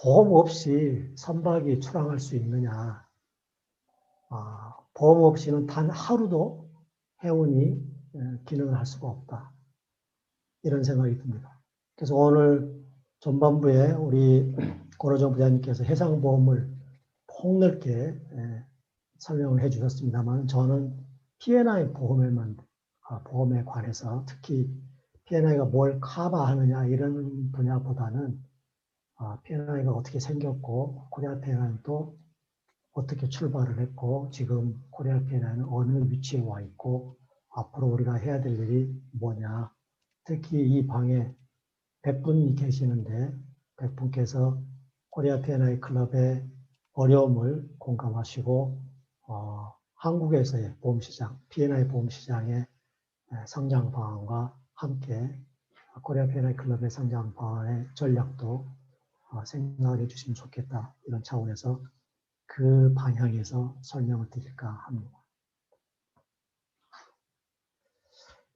보험 없이 선박이 출항할 수 있느냐. 보험 없이는 단 하루도 해운이 기능을 할 수가 없다. 이런 생각이 듭니다. 그래서 오늘 전반부에 우리 고로정 부장님께서 해상보험을 폭넓게 설명을 해 주셨습니다만, 저는 P&I 보험에 관해서 특히 P&I가 뭘 커버하느냐 이런 분야보다는 P&I가 어떻게 생겼고 코리아 P&I는 또 어떻게 출발을 했고 지금 코리아 P&I는 어느 위치에 와 있고 앞으로 우리가 해야 될 일이 뭐냐. 특히 이 방에 100분이 계시는데 100분께서 코리아 P&I 클럽의 어려움을 공감하시고 한국에서의 보험시장, P&I 보험시장의 성장 방안과 함께 코리아 P&I 클럽의 성장 방안의 전략도 생각해 주시면 좋겠다. 이런 차원에서 그 방향에서 설명을 드릴까 합니다.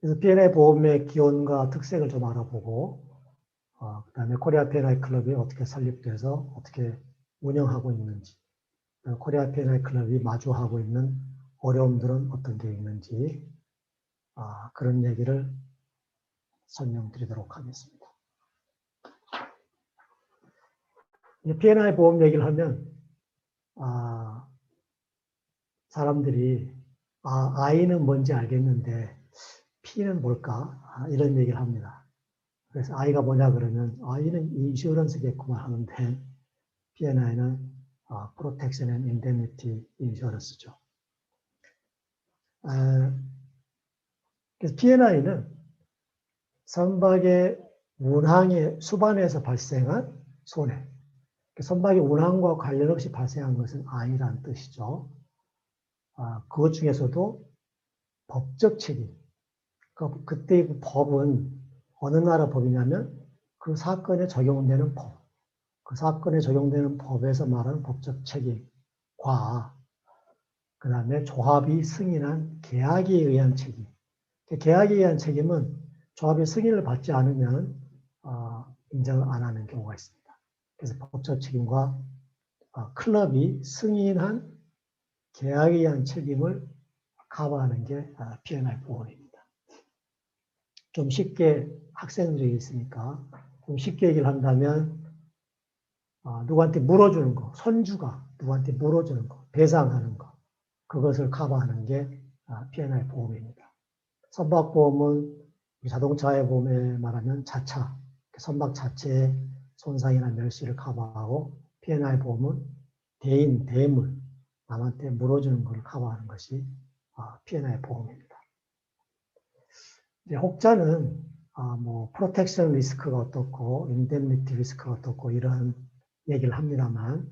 그래서 P&I 보험의 기원과 특색을 좀 알아보고 그 다음에 코리아 P&I 클럽이 어떻게 설립돼서 어떻게 운영하고 있는지, 코리아 P&I 클럽이 마주하고 있는 어려움들은 어떤 게 있는지 그런 얘기를 설명드리도록 하겠습니다. P&I 보험 얘기를 하면 사람들이 I는 뭔지 알겠는데 P는 뭘까? 이런 얘기를 합니다. 그래서 I가 뭐냐 그러면 I는 인슈런스겠구만 하는데 P&I는 Protection and Indemnity Insurance죠. 그래서 P&I는 선박의 운항의 수반에서 발생한 손해, 선박의 운항과 관련 없이 발생한 것은 아니라는 뜻이죠. 그것 중에서도 법적 책임, 그때 그 법은 어느 나라 법이냐면 그 사건에 적용되는 법, 그 사건에 적용되는 법에서 말하는 법적 책임과 그 다음에 조합이 승인한 계약에 의한 책임. 계약에 의한 책임은 조합의 승인을 받지 않으면 인정을 안 하는 경우가 있습니다. 그래서 법적 책임과 클럽이 승인한 계약에 의한 책임을 커버하는 게 P&I 보험입니다. 좀 쉽게 학생들이 있으니까 좀 쉽게 얘기를 한다면 누구한테 물어주는 거, 손주가 누구한테 물어주는 거, 배상하는 거, 그것을 커버하는 게 P&I 보험입니다. 선박보험은 자동차의 보험에 말하면 자차, 선박 자체의 손상이나 멸시를 커버하고 P&I 보험은 대인, 대물, 남한테 물어주는 것을 커버하는 것이 P&I 보험입니다. 이제 혹자는 프로텍션 리스크가 어떻고 인데미니티 리스크가 어떻고 이런 얘기를 합니다만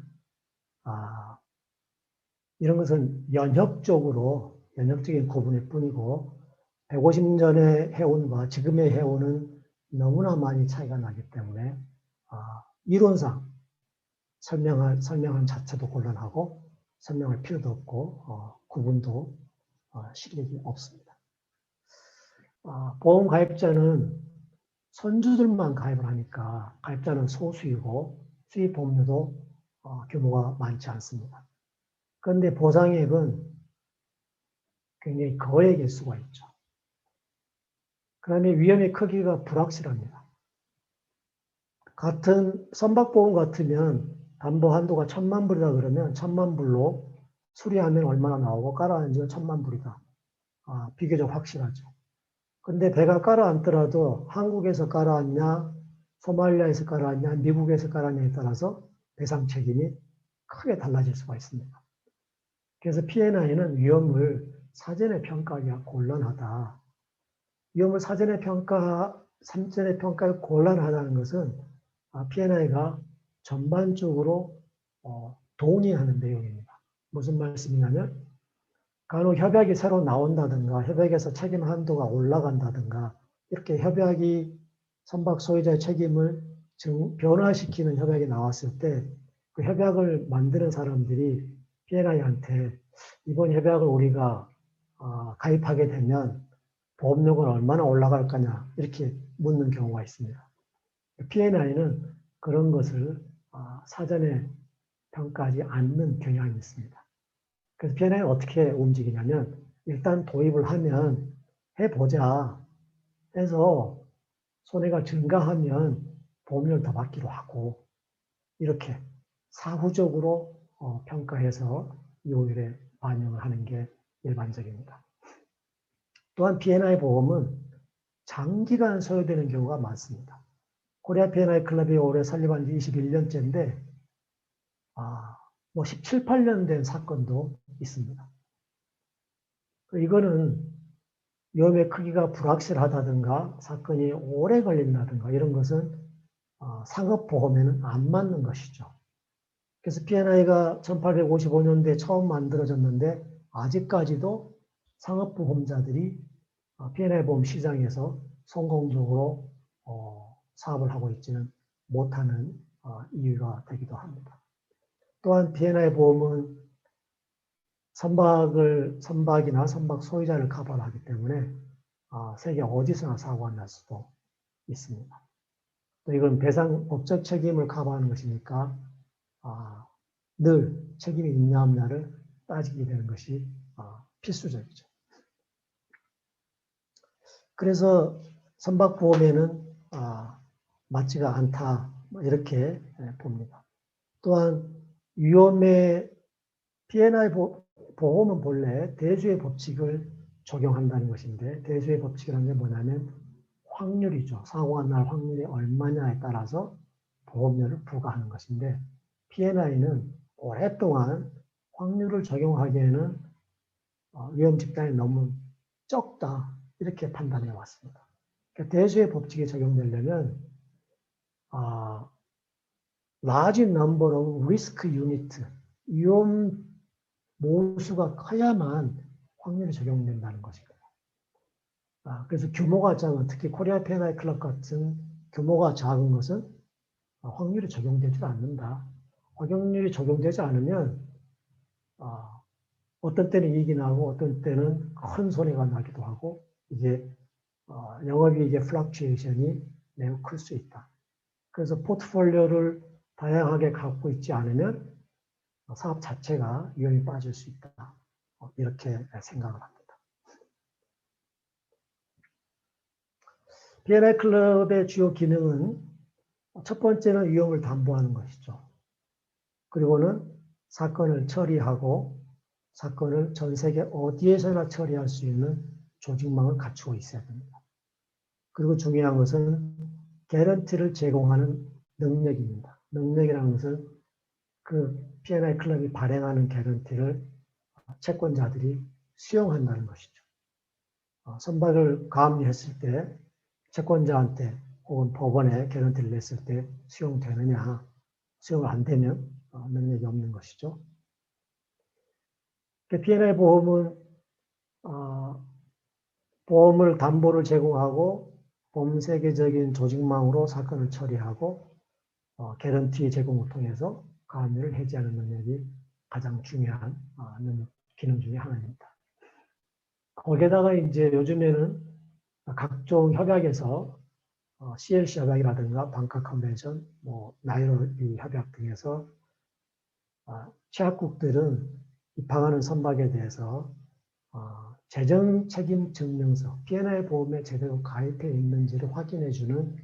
이런 것은 연역적인 구분일 뿐이고 150년의 해운과 지금의 해운은 너무나 많이 차이가 나기 때문에 이론상 설명하는 자체도 곤란하고 설명할 필요도 없고 구분도 실력이 없습니다. 보험 가입자는 선주들만 가입을 하니까 가입자는 소수이고 수입 보험료도 규모가 많지 않습니다. 그런데 보상액은 굉장히 거액일 수가 있죠. 그 다음에 위험의 크기가 불확실합니다. 같은 선박보험 같으면 담보 한도가 1,000만 불이다 그러면 1,000만 불로 수리하면 얼마나 나오고 깔아앉으면 1,000만 불이다. 비교적 확실하죠. 근데 배가 깔아앉더라도 한국에서 깔아앉냐, 소말리아에서 깔아앉냐, 미국에서 깔아앉냐에 따라서 배상 책임이 크게 달라질 수가 있습니다. 그래서 P&I는 위험을 사전에 평가하기가 곤란하다. 위험을 사전에 평가가 곤란하다는 것은 P&I가 전반적으로 동의하는 내용입니다. 무슨 말씀이냐면 간혹 협약이 새로 나온다든가 협약에서 책임 한도가 올라간다든가 이렇게 협약이 선박 소유자의 책임을 변화시키는 협약이 나왔을 때 그 협약을 만드는 사람들이 P&I한테 이번 협약을 우리가 가입하게 되면 보험료가 얼마나 올라갈 거냐 이렇게 묻는 경우가 있습니다. P&I는 그런 것을 사전에 평가하지 않는 경향이 있습니다. 그래서 P&I는 어떻게 움직이냐면 일단 도입을 하면 해보자 해서 손해가 증가하면 보험료를 더 받기로 하고 이렇게 사후적으로 평가해서 이율에 반영을 하는 게 일반적입니다. 또한 P&I 보험은 장기간 소요되는 경우가 많습니다. 코리아 P&I 클럽이 올해 설립한 지 21년째인데 뭐 17, 18년 된 사건도 있습니다. 이거는 위험의 크기가 불확실하다든가 사건이 오래 걸린다든가 이런 것은 상업보험에는 안 맞는 것이죠. 그래서 P&I가 1855년도에 처음 만들어졌는데 아직까지도 상업보험자들이 P&I 보험 시장에서 성공적으로 사업을 하고 있지는 못하는 이유가 되기도 합니다. 또한 P&I 보험은 선박이나 선박 소유자를 커버를 하기 때문에 세계 어디서나 사고가 날 수도 있습니다. 또 이건 배상 법적 책임을 커버하는 것이니까 늘 책임이 있냐 없냐를 따지게 되는 것이 필수적이죠. 그래서 선박보험에는 맞지가 않다 이렇게 봅니다. 또한 위험의 P&I 보험은 본래 대수의 법칙을 적용한다는 것인데 대수의 법칙이라는 게 뭐냐면 확률이죠. 사고가 날 확률이 얼마냐에 따라서 보험료를 부과하는 것인데 P&I는 오랫동안 확률을 적용하기에는 위험 집단이 너무 적다 이렇게 판단해 왔습니다. 그러니까 대수의 법칙이 적용되려면 large number of risk unit 위험 모수가 커야만 확률이 적용된다는 것입니다. 그래서 규모가 작은 특히 코리아 P&I 클럽 같은 규모가 작은 것은 확률이 적용되지 않는다. 확률이 적용되지 않으면 어떤 때는 이익이 나고 어떤 때는 큰 손해가 나기도 하고 이게 영업이익의 플럭추에이션이 매우 클 수 있다. 그래서 포트폴리오를 다양하게 갖고 있지 않으면 사업 자체가 위험이 빠질 수 있다. 이렇게 생각을 합니다. P&I 클럽의 주요 기능은 첫 번째는 위험을 담보하는 것이죠. 그리고는 사건을 처리하고 사건을 전 세계 어디에서나 처리할 수 있는 조직망을 갖추고 있어야 됩니다. 그리고 중요한 것은 개런티를 제공하는 능력입니다. 능력이라는 것은 그 P&I 클럽이 발행하는 개런티를 채권자들이 수용한다는 것이죠. 선박을 가압류했을 때 채권자한테 혹은 법원에 개런티를 냈을 때 수용되느냐, 수용을 안 되면 능력이 없는 것이죠. P&I 보험은 보험을 담보를 제공하고 범세계적인 조직망으로 사건을 처리하고 개런티 제공을 통해서 가압류를 해지하는 능력이 가장 중요한 기능 중에 하나입니다. 거기에다가 이제 요즘에는 각종 협약에서 CLC 협약이라든가 방카 컨벤션, 나이로비 협약 등에서 취약국들은 입항하는 선박에 대해서 재정 책임 증명서, P&I 보험에 제대로 가입해 있는지를 확인해주는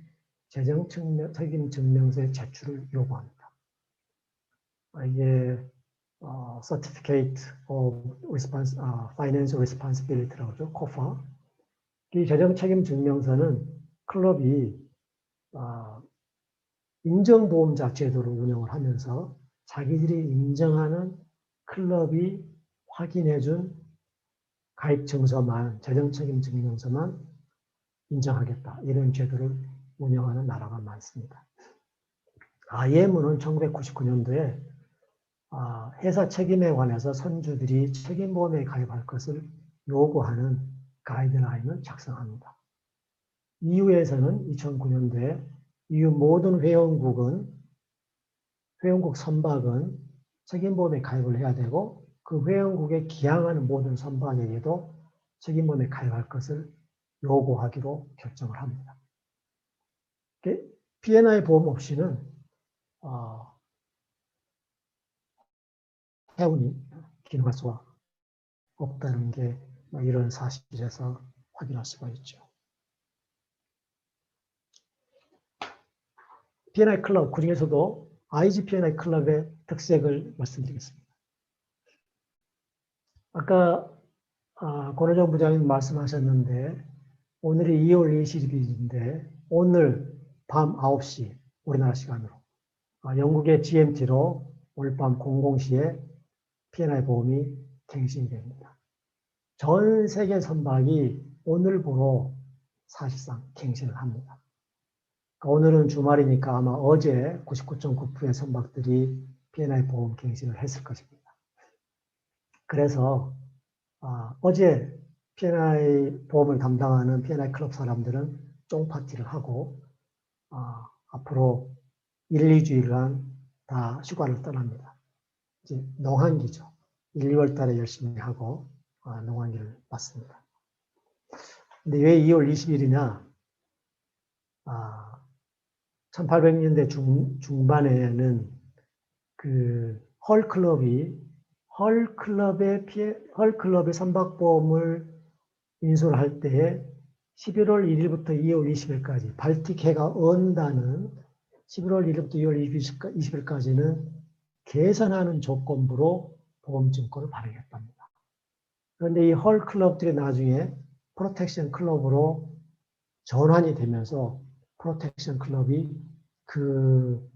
재정 책임 증명서의 제출을 요구합니다. 이게 Certificate of Financial Responsibility라고 하죠. COFA. 이 재정 책임 증명서는 클럽이 인정보험자 제도를 운영을 하면서 자기들이 인정하는 클럽이 확인해준 가입 증서만, 재정 책임 증명서만 인정하겠다. 이런 제도를 운영하는 나라가 많습니다. IM은 1999년도에 회사 책임에 관해서 선주들이 책임보험에 가입할 것을 요구하는 가이드라인을 작성합니다. EU에서는 2009년도에 EU 모든 회원국 선박은 책임보험에 가입을 해야 되고 그 회원국에 기항하는 모든 선박에게도 책임보험에 가입할 것을 요구하기로 결정을 합니다. P&I 보험 없이는 해운이 기능할 수가 없다는 게 이런 사실에서 확인할 수가 있죠. P&I 클럽, 그 중에서도 IG P&I 클럽의 특색을 말씀드리겠습니다. 아까 권호정 부장님 말씀하셨는데 오늘이 2월 20일인데 오늘 밤 9시 우리나라 시간으로 영국의 GMT로 오늘 밤 00시에 P&I 보험이 갱신이 됩니다. 전 세계 선박이 오늘부로 사실상 갱신을 합니다. 오늘은 주말이니까 아마 어제 99.9%의 선박들이 P&I 보험 갱신을 했을 것입니다. 그래서 어제 P&I 보험을 담당하는 P&I 클럽 사람들은 쫑파티를 하고 앞으로 1, 2주일간 다 휴가를 떠납니다. 이제 농한기죠. 1, 2월 달에 열심히 하고 농한기를 맞습니다. 근데 왜 2월 20일이냐? 1800년대 중반에는 그 헐클럽의 선박보험을 인수를 할 때에 11월 1일부터 2월 20일까지 발틱해가 언다는 11월 1일부터 2월 20일까지는 개선하는 조건부로 보험증권을 발행했답니다. 그런데 이 헐클럽들이 나중에 프로텍션 클럽으로 전환이 되면서 프로텍션 클럽이 그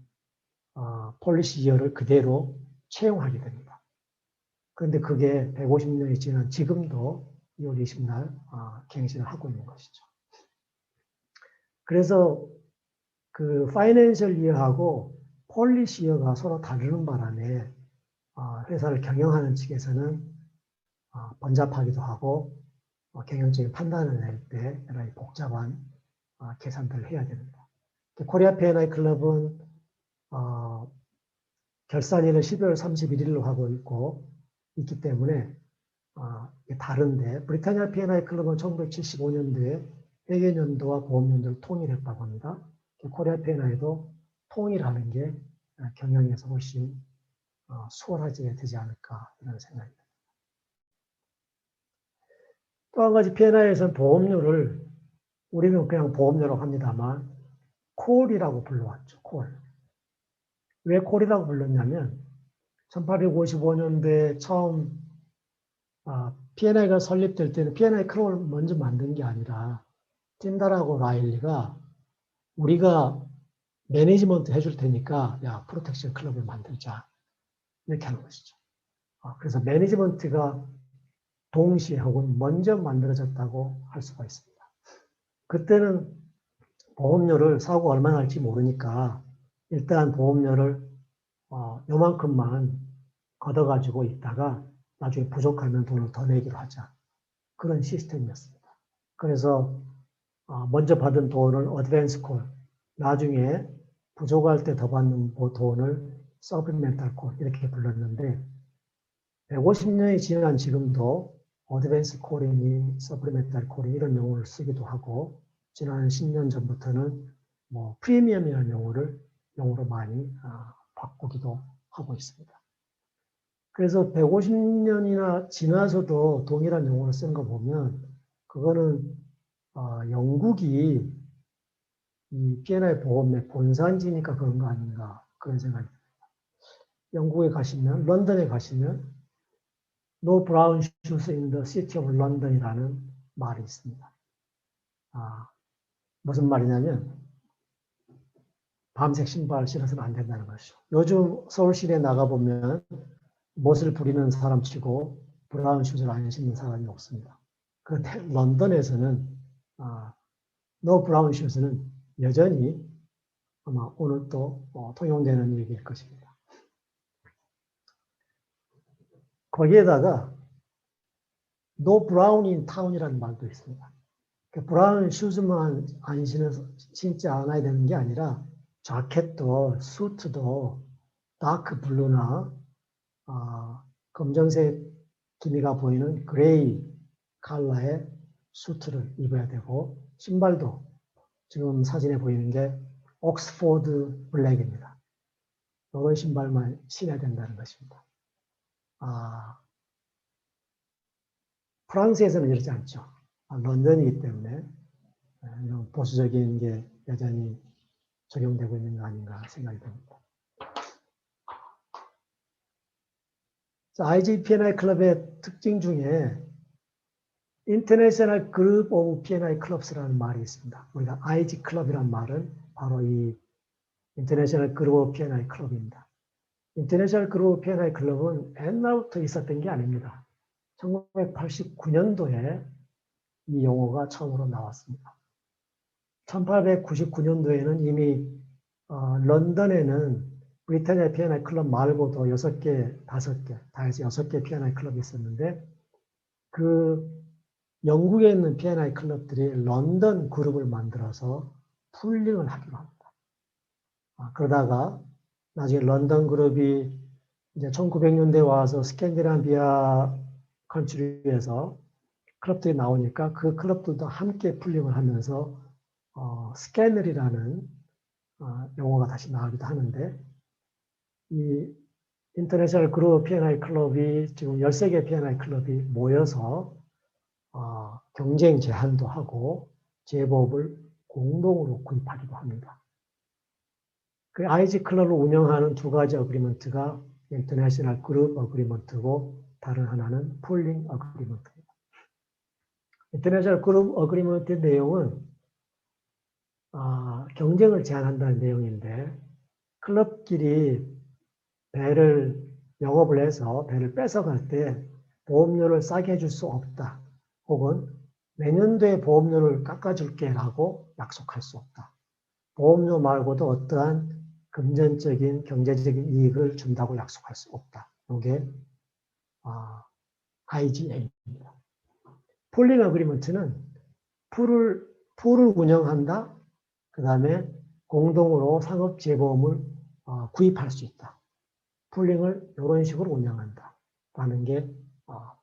폴리시 이어를 그대로 채용하게 됩니다. 그런데 그게 150년이 지난 지금도 2월 20날 갱신을 하고 있는 것이죠. 그래서 그 파이낸셜 이어하고 폴리시 이어가 서로 다르는 바람에 회사를 경영하는 측에서는 번잡하기도 하고 경영적인 판단을 낼 때 여러 가지 복잡한 계산들을 해야 됩니다. 코리아 P&I 클럽은 결산일을 12월 31일로 하고 있기 때문에 다른데 브리타니아 P&I 클럽은 1975년도에 회계연도와 보험연도를 통일했다고 합니다. 코리아 P&I도 통일하는 게 경영에서 훨씬 수월하게 되지 않을까 이런 생각입니다. 또 한 가지 P&I에서는 보험료를 우리는 그냥 보험료라고 합니다만 콜이라고 불러왔죠. 콜. 왜 콜이라고 불렀냐면 1855년도에 처음 P&I가 설립될 때는 P&I 클럽을 먼저 만든 게 아니라 틴달하고 라일리가 우리가 매니지먼트 해줄 테니까 야 프로텍션 클럽을 만들자 이렇게 하는 것이죠. 그래서 매니지먼트가 동시에 혹은 먼저 만들어졌다고 할 수가 있습니다. 그때는 보험료를 사고 얼마나 할지 모르니까 일단 보험료를 요만큼만 걷어가지고 있다가 나중에 부족하면 돈을 더 내기로 하자. 그런 시스템이었습니다. 그래서 먼저 받은 돈을 어드밴스 콜, 나중에 부족할 때 더 받는 돈을 서플리멘탈 콜 이렇게 불렀는데 150년이 지난 지금도 어드밴스 콜이니 서플리멘탈 콜이 이런 용어를 쓰기도 하고 지난 10년 전부터는 뭐 프리미엄이라는 용어로 많이 바꾸기도 하고 있습니다. 그래서 150년이나 지나서도 동일한 용어를 쓰는 거 보면 그거는 영국이 이 P&I 보험의 본산지니까 그런 거 아닌가 그런 생각이 듭니다. 영국에 가시면 런던에 가시면 No brown shoes in the city of London이라는 말이 있습니다. 무슨 말이냐면 밤색 신발 신어서는 안 된다는 것이죠. 요즘 서울시내에 나가보면 못을 부리는 사람치고 브라운 슈즈를 안 신는 사람이 없습니다. 그런데 런던에서는 No brown shoes는 여전히 아마 오늘 또 통용되는 얘기일 것입니다. 거기에다가 No brown in town이라는 말도 있습니다. 브라운 슈즈만 안 신지 않아야 되는 게 아니라 자켓도 수트도 다크 블루나 검정색 기미가 보이는 그레이 컬러의 수트를 입어야 되고 신발도 지금 사진에 보이는 게 옥스포드 블랙입니다. 이런 신발만 신어야 된다는 것입니다. 프랑스에서는 이러지 않죠. 런던이기 때문에 이런 보수적인 게 여전히 적용되고 있는 거 아닌가 생각이 듭니다. IGP&I 클럽의 특징 중에 인터내셔널 그룹 오브 P&I 클럽스라는 말이 있습니다. 우리가 IG 클럽이란 말은 바로 이 인터내셔널 그룹 오브 P&I 클럽입니다. 인터내셔널 그룹 오브 P&I 클럽은 옛날부터 있었던 게 아닙니다. 1989년도에 이 용어가 처음으로 나왔습니다. 1899년도에는 이미 런던에는 브리타니아 P&I 클럽 말고도 6개, 5개, 다 해서 6개 P&I 클럽이 있었는데 그 영국에 있는 P&I 클럽들이 런던 그룹을 만들어서 풀링을 하기로 합니다. 그러다가 나중에 런던 그룹이 이제 1900년대에 와서 스캔디나비아 컨트리에서 클럽들이 나오니까 그 클럽들도 함께 풀링을 하면서 스캐널이라는 용어가 다시 나오기도 하는데 이 인터내셔널 그룹 P&I 클럽이 지금 13개 P&I 클럽이 모여서 경쟁 제한도 하고 제법을 공동으로 구입하기도 합니다. 그 IG 클럽을 운영하는 두 가지 어그리먼트가 인터내셔널 그룹 어그리먼트고 다른 하나는 풀링 어그리먼트입니다. 인터내셔널 그룹 어그리먼트의 내용은 경쟁을 제한한다는 내용인데 클럽끼리 배를 영업을 해서 배를 뺏어갈 때 보험료를 싸게 해줄 수 없다. 혹은 내년도에 보험료를 깎아줄게 라고 약속할 수 없다. 보험료 말고도 어떠한 금전적인 경제적인 이익을 준다고 약속할 수 없다. 이게 IGA입니다. 풀링 어그리먼트는 풀을 운영한다. 그 다음에 공동으로 상업재보험을 구입할 수 있다. 풀링을 이런 식으로 운영한다. 라는 게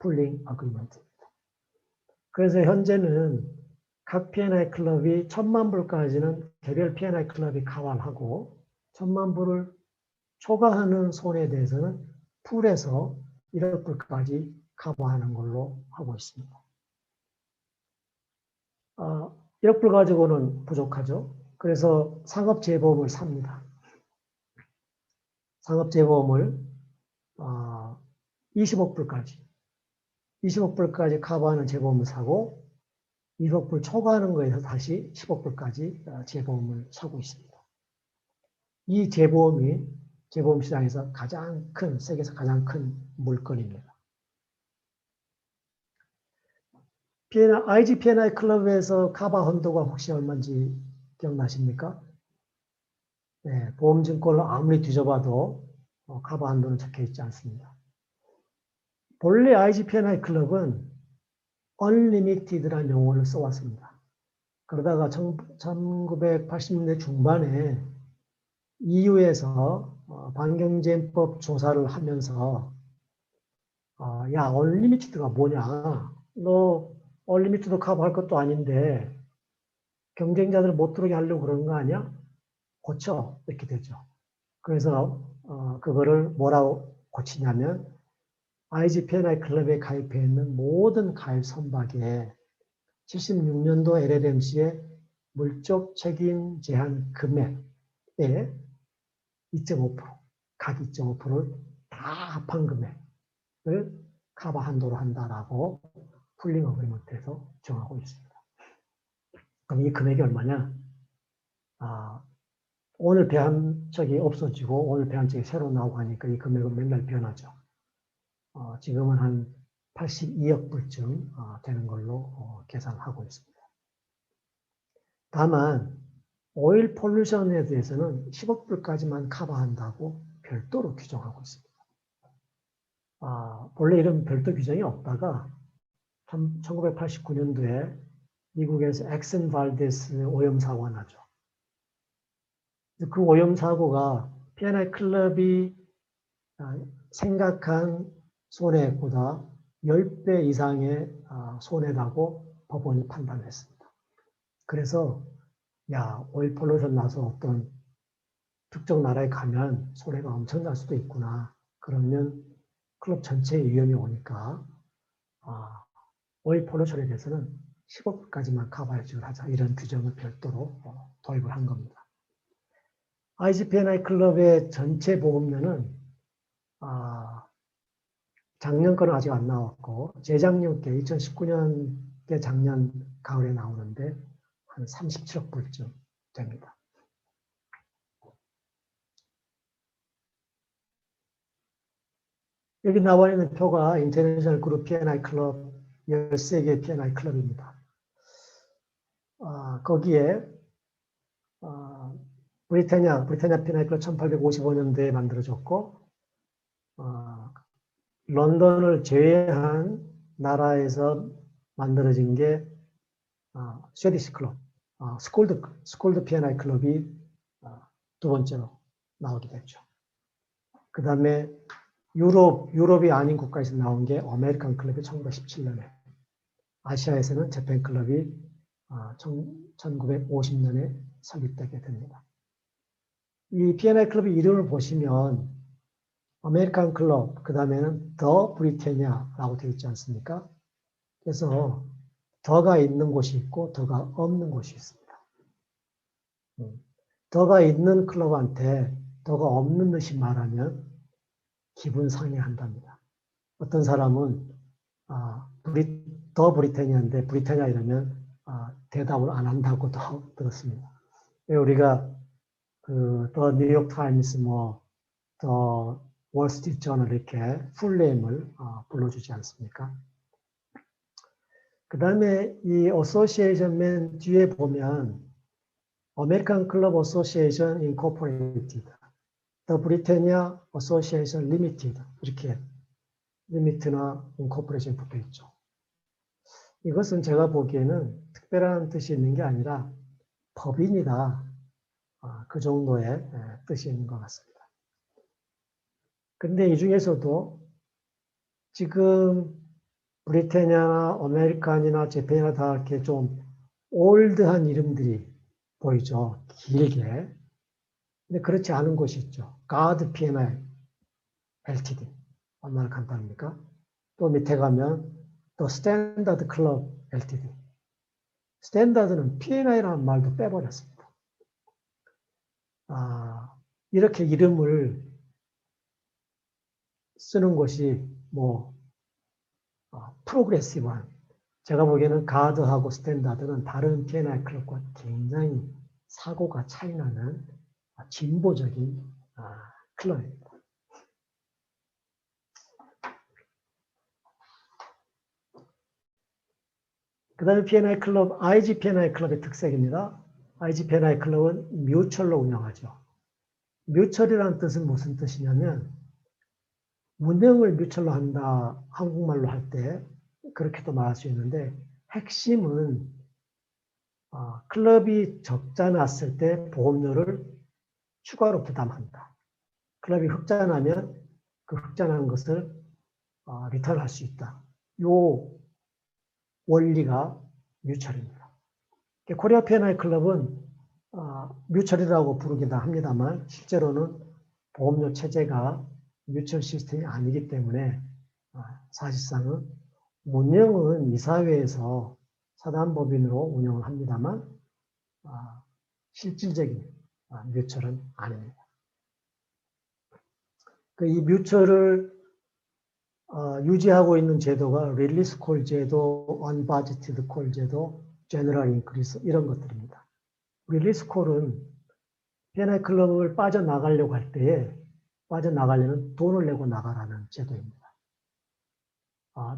풀링 어그리먼트입니다. 그래서 현재는 각 P&I 클럽이 1000만 불까지는 개별 P&I 클럽이 가활하고 1000만 불을 초과하는 손해에 대해서는 풀에서 1억 불까지 커버하는 걸로 하고 있습니다. 1억 불 가지고는 부족하죠. 그래서 상업재보험을 삽니다. 상업재보험을 20억 불까지 커버하는 재보험을 사고 1억 불 초과하는 거에서 다시 10억 불까지 재보험을 사고 있습니다. 이 재보험이 재보험 시장에서 세계에서 가장 큰 물건입니다. IG P&I 클럽에서 카바 헌도가 혹시 얼마인지 기억나십니까? 네, 보험증권을 아무리 뒤져봐도 카바 한도는 적혀 있지 않습니다. 본래 IG P&I 클럽은 Unlimited라는 용어를 써왔습니다. 그러다가 1980년대 중반에 EU에서 반경제법 조사를 하면서 야, Unlimited가 뭐냐? 너 Unlimited도 커버할 것도 아닌데 경쟁자들 못 들어오게 하려고 그러는 거 아니야? 고쳐 이렇게 되죠. 그래서 그거를 뭐라고 고치냐면 IG P&I 클럽에 가입해 있는 모든 가입 선박에 76년도 LLMC의 물적 책임 제한 금액의 2.5%, 각 2.5%를 다 합한 금액을 커버 한도로 한다라고 풀링 어그리먼트에서 정하고 있습니다. 그럼 이 금액이 얼마냐? 오늘 배한 적이 없어지고 오늘 배한 적이 새로 나오고 하니까 이 금액은 맨날 변하죠. 지금은 한 82억 불쯤 되는 걸로 계산하고 있습니다. 다만 오일 폴루션에 대해서는 10억 불까지만 커버한다고 별도로 규정하고 있습니다. 본래 이런 별도 규정이 없다가 1989년도에 미국에서 엑슨 발데스 오염 사고가 나죠. 그 오염 사고가 P&I 클럽이 생각한 손해보다 10배 이상의 손해라고 법원이 판단했습니다. 그래서 오일 폴루션 나서 어떤 특정 나라에 가면 손해가 엄청날 수도 있구나. 그러면 클럽 전체의 위험이 오니까 오일 폴루션에 대해서는 15%까지만 커버해주기로 하자. 이런 규정을 별도로 도입을 한 겁니다. IGP&I 클럽의 전체 보험료는 작년 거는 아직 안 나왔고 재작년께 2019년께 작년 가을에 나오는데 한 37억 불쯤 됩니다. 여기 나와 있는 표가 인터내셔널 그룹 P&I 클럽 13개 P&I 클럽입니다. 거기에 브리타니아 P&I 클럽 1855년도에 만들어졌고 런던을 제외한 나라에서 만들어진 게 스웨디시 클럽, 스콜드 P&I 클럽이 두 번째로 나오게 됐죠. 그 다음에 유럽이 아닌 국가에서 나온 게 아메리칸 클럽이 1917년에, 아시아에서는 재팬 클럽이 1950년에 설립되게 됩니다. 이 P&I 클럽의 이름을 보시면 아메리칸 클럽, 그 다음에는 더 브리테니아라고 되어 있지 않습니까? 그래서 더가 있는 곳이 있고 더가 없는 곳이 있습니다. 더가 있는 클럽한테 더가 없는 듯이 말하면 기분 상해한답니다. 어떤 사람은 더 브리테니아인데 브리테니아 이러면 대답을 안 한다고도 들었습니다. 우리가 더 뉴욕 타임스 더 월스트리트 저널 이렇게 풀네임을 불러주지 않습니까? 그 다음에 이 어소시에이션 맨 뒤에 보면 아메리칸 클럽 어소시에이션 인코퍼레이티드, 더 브리테니아 어소시에이션 리미티드 이렇게 리미트나 인코퍼레이션 붙어 있죠. 이것은 제가 보기에는 특별한 뜻이 있는 게 아니라 법인이다. 그 정도의 뜻이 있는 것 같습니다. 근데 이 중에서도 지금 브리테니아나 아메리칸이나 재팬이나 다 이렇게 좀 올드한 이름들이 보이죠. 길게. 근데 그렇지 않은 곳이 있죠. 가드 P&I LTD. 얼마나 간단합니까? 또 밑에 가면 또 스탠다드 클럽 LTD. 스탠다드는 P&I라는 말도 빼버렸습니다. 이렇게 이름을 쓰는 것이 프로그레시브한, 제가 보기에는 가드하고 스탠다드는 다른 P&I 클럽과 굉장히 사고가 차이나는 진보적인 클럽입니다. 그 다음에 P&I 클럽, IG P&I 클럽의 특색입니다. IG P&I 클럽은 뮤철로 운영하죠. 뮤철이라는 뜻은 무슨 뜻이냐면 운영을 뮤철로 한다, 한국말로 할 때 그렇게도 말할 수 있는데 핵심은 클럽이 적자 났을 때 보험료를 추가로 부담한다. 클럽이 흑자 나면 그 흑자 난 것을 리턴할 수 있다. 요 원리가 뮤철입니다. 코리아 P&I 클럽은 뮤철이라고 부르긴 합니다만 실제로는 보험료 체제가 뮤철 시스템이 아니기 때문에 사실상은 운영은 이사회에서 사단법인으로 운영을 합니다만 실질적인 뮤철은 아닙니다. 이 뮤철을 유지하고 있는 제도가 릴리스 콜 제도, 언바제티드 콜 제도, 제너럴 인크리스 이런 것들입니다. 릴리스 콜은 P&I 클럽을 빠져나가려고 할 때에 빠져나가려면 돈을 내고 나가라는 제도입니다.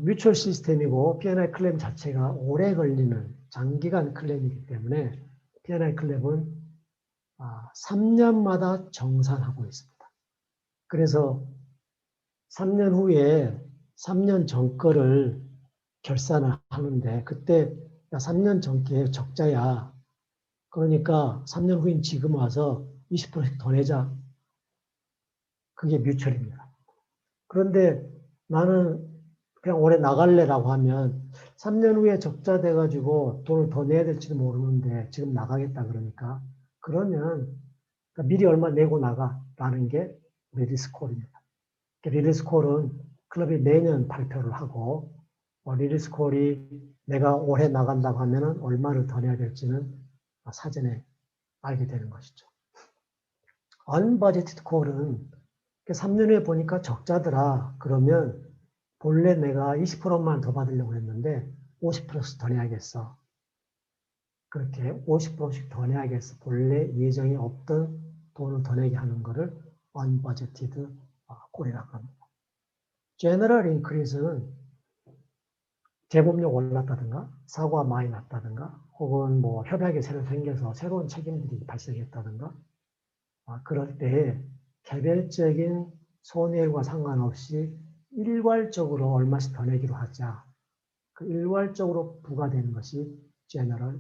뮤추얼 시스템이고 P&I 클레임 자체가 오래 걸리는 장기간 클레임이기 때문에 P&I 클레임은 3년마다 정산하고 있습니다. 그래서 3년 후에 3년 전 거를 결산을 하는데 그때 3년 전께 적자야. 그러니까 3년 후인 지금 와서 20%씩 더 내자. 그게 뮤추얼입니다. 그런데 나는 그냥 올해 나갈래라고 하면 3년 후에 적자 돼가지고 돈을 더 내야 될지도 모르는데 지금 나가겠다 그러니까 그러면 미리 얼마 내고 나가라는 게 리리스콜입니다. 리리스콜은 클럽이 매년 발표를 하고 리리스 콜이 내가 올해 나간다고 하면은 얼마를 더 내야 될지는 사전에 알게 되는 것이죠. 언버제티드 콜은 3년 후에 보니까 적자더라. 그러면 본래 내가 20%만 더 받으려고 했는데 50%씩 더 내야겠어. 그렇게 50%씩 더 내야겠어. 본래 예정이 없던 돈을 더 내게 하는 것을 unbudgeted 콜이라고 합니다. General increase는 재범률 올랐다든가 사고가 많이 났다든가 혹은 뭐 협약이 새로 생겨서 새로운 책임들이 발생했다든가 그럴 때 개별적인 손해와 상관없이 일괄적으로 얼마씩 더 내기로 하자. 그 일괄적으로 부과되는 것이 General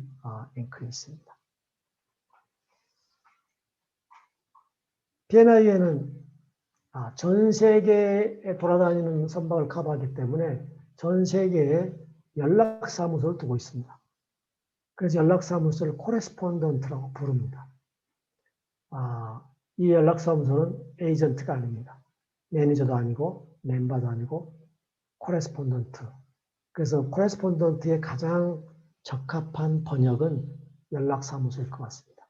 Increase입니다. P&I에는 전 세계에 돌아다니는 선박을 커버하기 때문에 전 세계에 연락사무소를 두고 있습니다. 그래서 연락사무소를 코레스폰던트라고 부릅니다. 이 연락사무소는 에이전트가 아닙니다. 매니저도 아니고 멤버도 아니고 코레스폰던트. 그래서 코레스폰던트의 가장 적합한 번역은 연락사무소일 것 같습니다.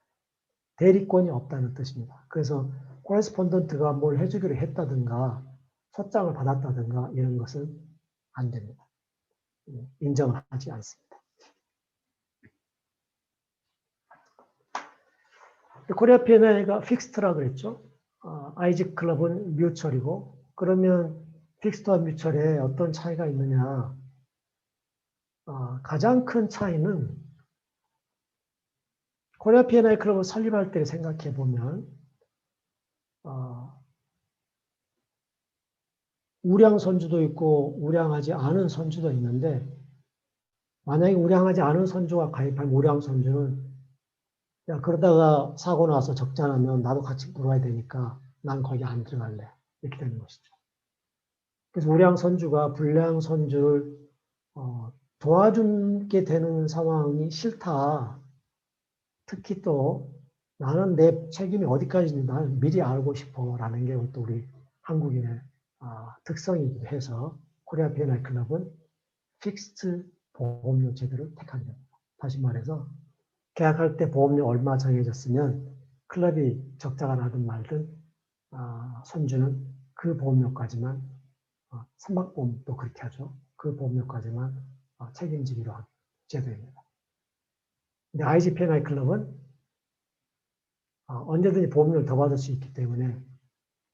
대리권이 없다는 뜻입니다. 그래서 코레스폰던트가 뭘 해주기로 했다든가 소장을 받았다든가 이런 것은 안 됩니다. 인정을 하지 않습니다. 코리아 P&I가 픽스트라 그랬죠. 아이직 클럽은 뮤철이고 그러면 픽스트와 뮤철에 어떤 차이가 있느냐. 가장 큰 차이는 코리아 P&I 클럽을 설립할 때 생각해 보면 우량 선주도 있고 우량하지 않은 선주도 있는데 만약에 우량하지 않은 선주가 가입한 우량 선주는 야 그러다가 사고 나서 적자 나면 나도 같이 물어야 되니까 난 거기 안 들어갈래. 이렇게 되는 것이죠. 그래서 우량 선주가 불량 선주를 도와주게 되는 상황이 싫다. 특히 또 나는 내 책임이 어디까지인지 난 미리 알고 싶어라는 게 또 우리 한국인의 특성이기도 해서 코리아 P&I 클럽은 픽스트 보험료 제도를 택합니다. 다시 말해서 계약할 때 보험료 얼마 정해졌으면 클럽이 적자가 나든 말든 선주는 그 보험료까지만 선박보험도 그렇게 하죠. 그 보험료까지만 책임지기로 한 제도입니다. 근데 IG P&I 클럽은 언제든지 보험료를 더 받을 수 있기 때문에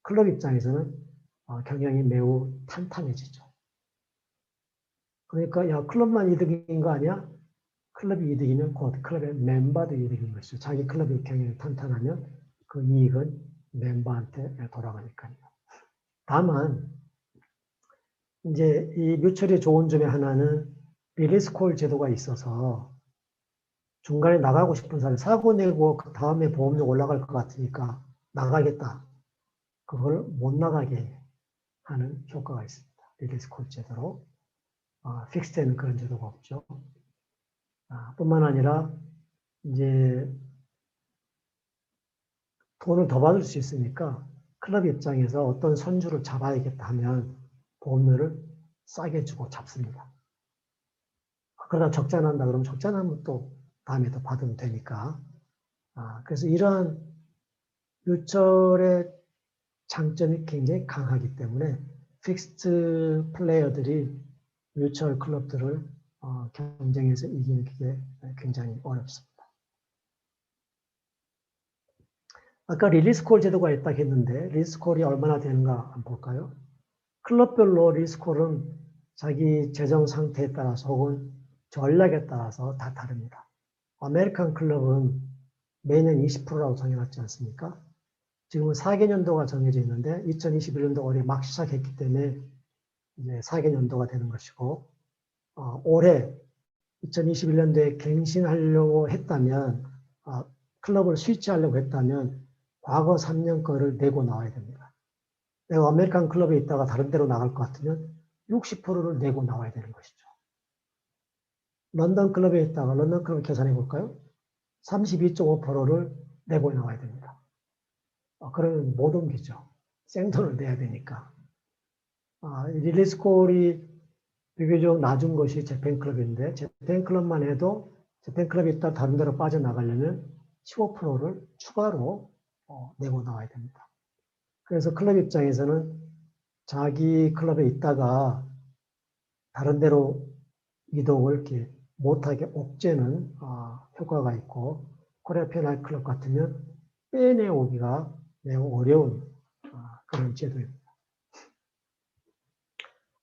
클럽 입장에서는 경영이 매우 탄탄해지죠. 그러니까 야 클럽만 이득인 거 아니야? 클럽이 이득이면 곧 클럽의 멤버도 이득인 것이죠. 자기 클럽의 경영이 탄탄하면 그 이익은 멤버한테 돌아가니까요. 다만 이제 이 뮤철이 좋은 점의 하나는 리리스 콜 제도가 있어서 중간에 나가고 싶은 사람이 사고 내고 그 다음에 보험료 올라갈 것 같으니까 나가겠다. 그걸 못 나가게 하는 효과가 있습니다. 리리스 콜 제도로. 픽스되는 그런 제도가 없죠. 뿐만 아니라 이제 돈을 더 받을 수 있으니까 클럽 입장에서 어떤 선주를 잡아야겠다 하면 보험료를 싸게 주고 잡습니다. 그러다 적자 난다 그러면 적자 나면 또 다음에 또 받으면 되니까. 그래서 이러한 뮤철의 장점이 굉장히 강하기 때문에 픽스트 플레이어들이 뮤철 클럽들을 경쟁에서 이기는 게 굉장히 어렵습니다. 아까 리리스콜 제도가 있다고 했는데 리리스콜이 얼마나 되는가 한번 볼까요? 클럽별로 리리스콜은 자기 재정 상태에 따라서 혹은 전략에 따라서 다 다릅니다. 아메리칸 클럽은 매년 20%라고 정해놨지 않습니까? 지금은 4개년도가 정해져 있는데 2021년도 올해 막 시작했기 때문에 이제 4개년도가 되는 것이고 올해 2021년도에 갱신하려고 했다면 클럽을 스위치하려고 했다면 과거 3년 거를 내고 나와야 됩니다. 내가 아메리칸 클럽에 있다가 다른 데로 나갈 것 같으면 60%를 내고 나와야 되는 것이죠. 런던 클럽에 있다가 런던 클럽을 계산해 볼까요? 32.5%를 내고 나와야 됩니다. 그러면 못 옮기죠. 생돈을 내야 되니까. 릴리스 콜이 비교적 낮은 것이 재팬클럽인데 재팬클럽만 해도 재팬클럽이 있다 다른 데로 빠져나가려면 15%를 추가로 내고 나와야 됩니다. 그래서 클럽 입장에서는 자기 클럽에 있다가 다른 데로 이동을 이렇게 못하게 옥죄는 효과가 있고 코리아 피아노 클럽 같으면 빼내오기가 매우 어려운 그런 제도입니다.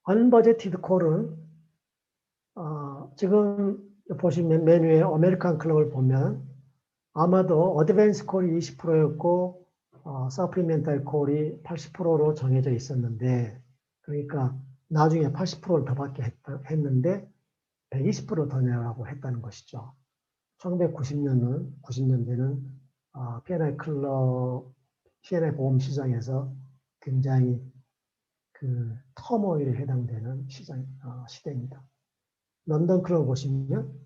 언버제티드 콜은 지금 보시면 메뉴에 아메리칸 클럽을 보면 아마도 어드밴스 콜이 20%였고 서플리멘탈 콜이 80%로 정해져 있었는데 그러니까 나중에 80%를 더 받게 했는데 120%더 내라고 했다는 것이죠. 1990년대는 P&I 클럽, P&I 보험 시장에서 굉장히 그 터모일에 해당되는 시대입니다. 런던 클럽 보시면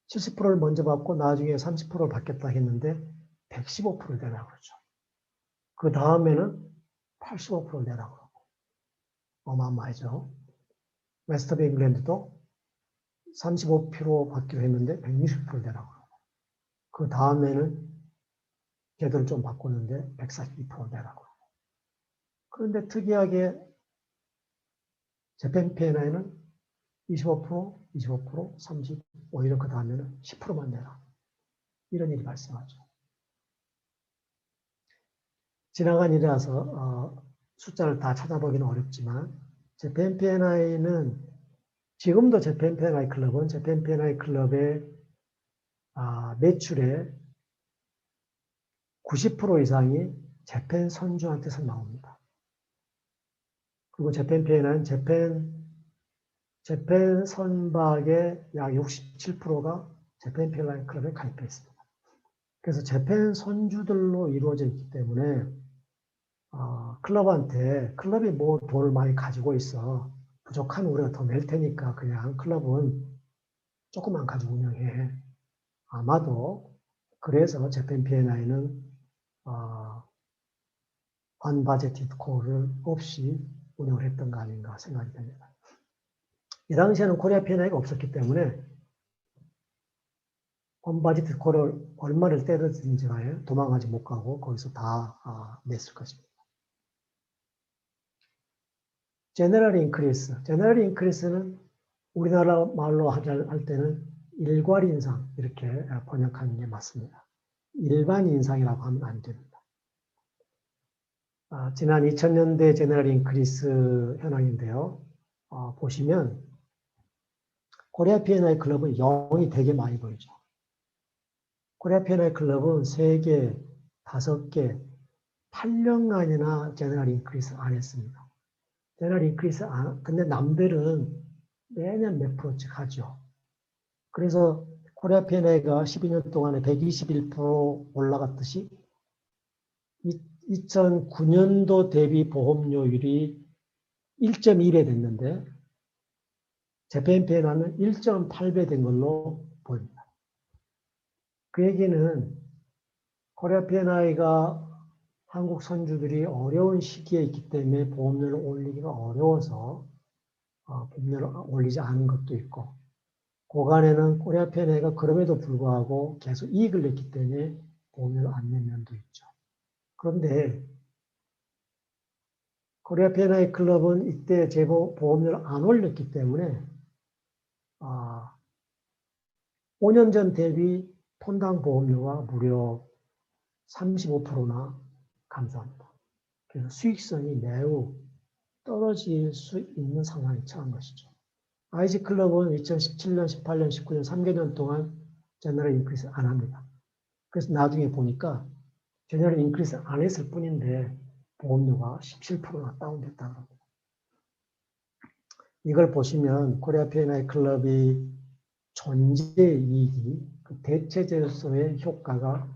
70%를 먼저 받고 나중에 30%를 받겠다 했는데 115%를 내라고 그러죠. 그 다음에는 85%를 내라고 그러고 어마어마하죠. 웨스트 오브 잉글랜드도 35% 받기로 했는데 160%를 내라고 그러고 그 다음에는 걔들을 좀 바꿨는데 142%를 내라고 그러고 그런데 특이하게 재팬 P&I는 25%, 25%, 30%, 오히려 그 다음에는 10%만 내라. 이런 일이 발생하죠. 지나간 일이라서 숫자를 다 찾아보기는 어렵지만 재팬 P&I는 지금도 재팬 P&I 클럽은 재팬 P&I 클럽의 매출의 90% 이상이 재팬 선주한테서 나옵니다. 그리고 재팬 P&I는 재팬 선박의 약 67%가 재팬 P&I 클럽에 가입해 있습니다. 그래서 재팬 선주들로 이루어져 있기 때문에 클럽이 뭐 돈을 많이 가지고 있어. 부족한 우리가 더 낼 테니까 그냥 클럽은 조금만 가지고 운영해. 아마도 그래서 재팬 P&I는 언바제티드 콜을 없이 운영을 했던 거 아닌가 생각이 됩니다. 이 당시에는 코리아 P&I가 없었기 때문에 언바제티드 콜을 얼마를 때려든지 간에 도망가지 못 가고 거기서 다 냈을 것입니다. 제너럴 인크리스는 우리나라 말로 할 때는 일괄 인상 이렇게 번역하는 게 맞습니다. 일반 인상이라고 하면 안 됩니다. 지난 2000년대 제너럴 인크리스 현황인데요. 보시면 코리아 P&I 클럽은 0이 되게 많이 보이죠. 코리아 P&I 클럽은 3개, 5개, 8년간이나 제너럴 인크리스 안 했습니다. 제너럴 인크리스 근데 남들은 매년 몇 프로씩 하죠. 그래서 코리아 P&I가 12년 동안에 121% 올라갔듯이 2009년도 대비 보험료율이 1.1배 됐는데 재팬 P&I는 1.8배 된 걸로 보입니다. 그 얘기는 코리아 P&I가 한국 선주들이 어려운 시기에 있기 때문에 보험료를 올리기가 어려워서 보험료를 올리지 않은 것도 있고 고간에는 코리아 P&I가 그럼에도 불구하고 계속 이익을 냈기 때문에 보험료를 안 낸 면도 있죠. 그런데 코리아 P&I 클럽은 이때 제보 보험료를 안 올렸기 때문에 5년 전 대비 톤당 보험료가 무려 35%나 감소합니다. 그래서 수익성이 매우 떨어질 수 있는 상황에 처한 것이죠. IG 클럽은 2017년, 18년, 19년 3개년 동안 제너럴 인크리스 안 합니다. 그래서 나중에 보니까 제너럴 인크리스 안 했을 뿐인데 보험료가 17%나 다운됐다고 합니다. 이걸 보시면 코리아 P&I 클럽이 존재 이익이 그 대체제로서의 효과가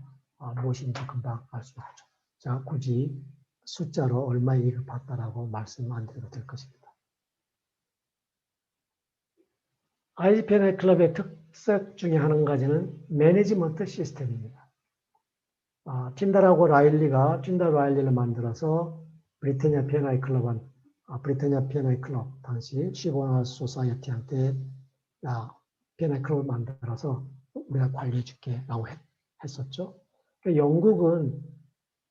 무엇인지 금방 알 수 있죠. 자, 굳이 숫자로 얼마 이익을 봤다라고 말씀 안 드려도 될 것입니다. IG P&I 클럽의 특색 중에 한 가지는 매니지먼트 시스템입니다. 틴다 라일리를 만들어서 브리타니아 P&I 클럽은 브리타니아 P&I 클럽 당시 시보나 소사이어티한테 야, P&I 클럽을 만들어서 우리가 관리해 줄게 라고 했었죠. 그러니까 영국은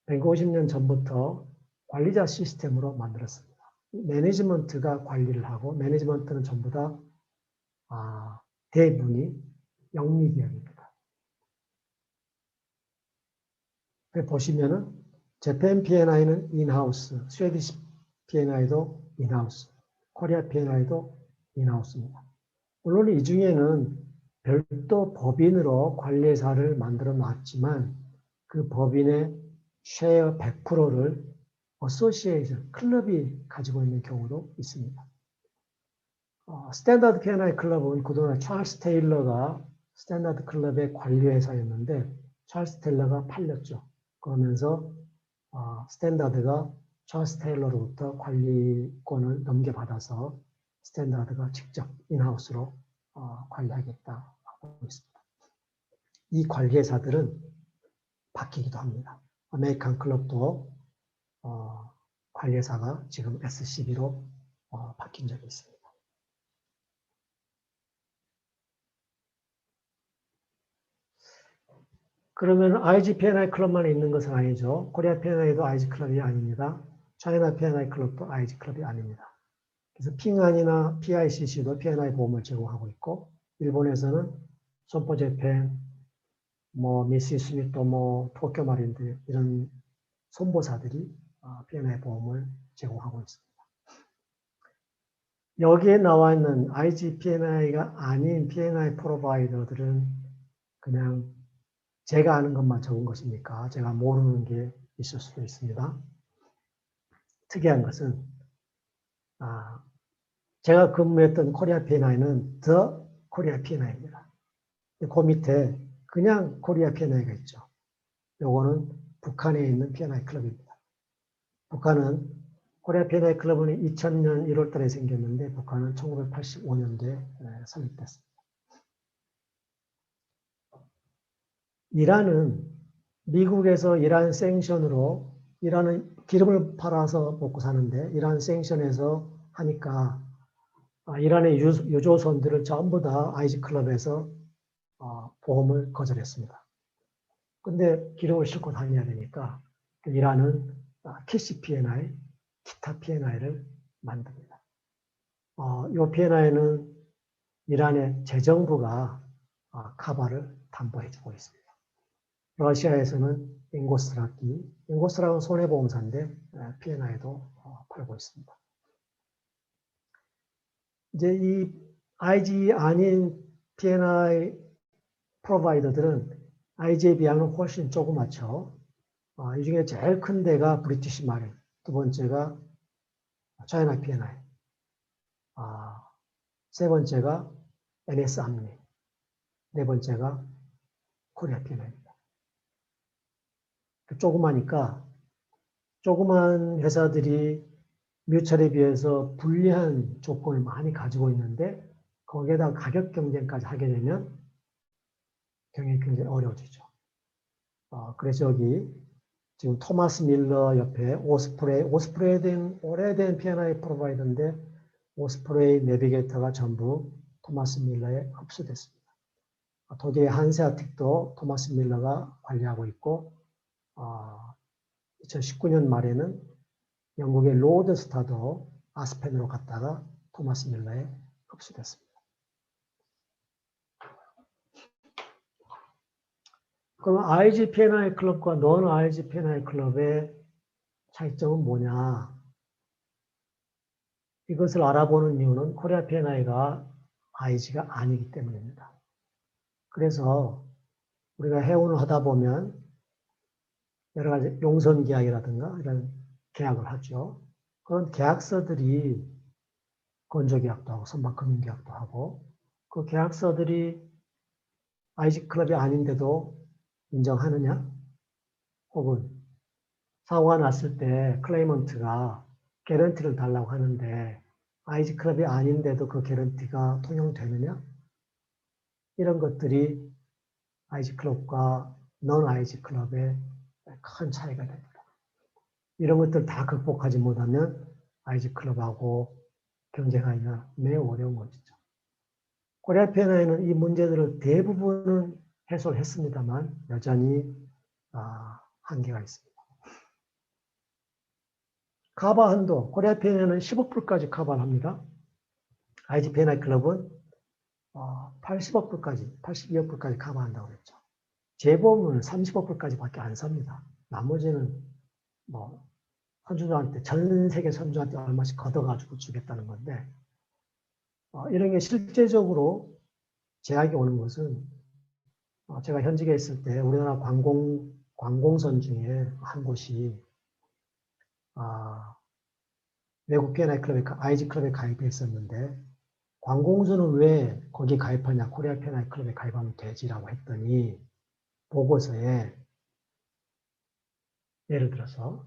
150년 전부터 관리자 시스템으로 만들었습니다. 매니지먼트가 관리를 하고 매니지먼트는 전부 다 대부분이 영리기업입니다. 보시면은 재팬 P&I는 인하우스, 스웨디시 P&I도 인하우스, 코리아 P&I도 인하우스입니다. 물론 이 중에는 별도 법인으로 관리회사를 만들어 놨지만 그 법인의 쉐어 100%를 어소시에이션, 클럽이 가지고 있는 경우도 있습니다. 스탠다드 P&I 클럽은 그동안 찰스 테일러가 스탠다드 클럽의 관리회사였는데 찰스 테일러가 팔렸죠. 그러면서 스탠다드가 찰스 테일러로부터 관리권을 넘겨받아서 스탠다드가 직접 인하우스로 관리하겠다 하고 있습니다. 이 관리회사들은 바뀌기도 합니다. 아메리칸 클럽도 관리회사가 지금 SCB로 바뀐 적이 있습니다. 그러면 IG P&I 클럽만 있는 것은 아니죠. 코리아 P&I도 IG 클럽이 아닙니다. 차이나 P&I 클럽도 IG 클럽이 아닙니다. 그래서 핑안이나 PICC도 P&I 보험을 제공하고 있고, 일본에서는 손포재팬, 미시스미토모, 토쿄마린드 이런 손보사들이 P&I 보험을 제공하고 있습니다. 여기에 나와 있는 IG P&I가 아닌 P&I 프로바이더들은 그냥 제가 아는 것만 적은 것이니까 제가 모르는 게 있을 수도 있습니다. 특이한 것은 제가 근무했던 코리아 P&I는 더 코리아 P&I입니다. 그 밑에 그냥 코리아 P&I가 있죠. 요거는 북한에 있는 P&I 클럽입니다. 북한은 코리아 P&I 클럽은 2000년 1월 달에 생겼는데 북한은 1985년도에 설립됐습니다. 이란은 미국에서 이란 생션으로 이란은 기름을 팔아서 먹고 사는데 이란 생션에서 하니까 이란의 유조선들을 전부 다 IG 클럽에서 보험을 거절했습니다. 근데 기름을 싣고 다녀야 되니까 이란은 캐시 P&I, 기타 P&I를 만듭니다. 이 P&I는 이란의 재정부가 카바를 담보해주고 있습니다. 러시아에서는 인고스락은 손해보험사인데 P&I도 팔고 있습니다. 이제 이 IG 아닌 P&I 프로바이더들은 IG에 비하면 훨씬 조그맣죠. 이 중에 제일 큰 데가 브리티시 마린, 두 번째가 차이나 P&I, 세 번째가 NS 암리, 네 번째가 코리아 P&I입니다. 조그마니까 조그만 회사들이 뮤철에 비해서 불리한 조건을 많이 가지고 있는데 거기에다 가격 경쟁까지 하게 되면 경영이 굉장히 어려워지죠. 그래서 여기 지금 토마스 밀러 옆에 오스프레이는 오래된 P&I 프로바이더인데 오스프레이 내비게이터가 전부 토마스 밀러에 흡수됐습니다. 독일의 한세아틱도 토마스 밀러가 관리하고 있고 2019년 말에는 영국의 로드스타도 아스펜으로 갔다가 토마스 밀러에 흡수됐습니다. 그럼 IG P&I 클럽과 non IG P&I 클럽의 차이점은 뭐냐? 이것을 알아보는 이유는 코리아 P&I가 IG가 아니기 때문입니다. 그래서 우리가 해운을 하다 보면 여러 가지 용선 계약이라든가 이런 계약을 하죠. 그런 계약서들이 건조계약도 하고 선박금융계약도 하고 그 계약서들이 IG 클럽이 아닌데도 인정하느냐? 혹은 사고가 났을 때 클레이먼트가 개런티를 달라고 하는데 IG 클럽이 아닌데도 그 개런티가 통용되느냐? 이런 것들이 IG 클럽과 non IG 클럽의 큰 차이가 됩니다. 이런 것들 다 극복하지 못하면 IG 클럽하고 경쟁하기가 매우 어려운 것이죠. 코리아 P&I는 이 문제들을 대부분은 해소를 했습니다만 여전히 한계가 있습니다. 커버 한도, 코리아 P&I는 10억 불까지 커버를 합니다. IG P&I 클럽은 80억 불까지, 82억 불까지 커버한다고 그랬죠. 재보험은 30억 불까지밖에 안 삽니다. 나머지는 뭐 선주들한테, 전 세계 선주한테 얼마씩 걷어가지고 주겠다는 건데, 이런 게 실제적으로 제약이 오는 것은 제가 현직에 있을 때 우리나라 관공선 중에 한 곳이 외국 P&I 클럽에, IG 클럽에 가입해 있었는데, 관공서는 왜 거기에 가입하냐, 코리아 P&I 클럽에 가입하면 되지라고 했더니, 보고서에 예를 들어서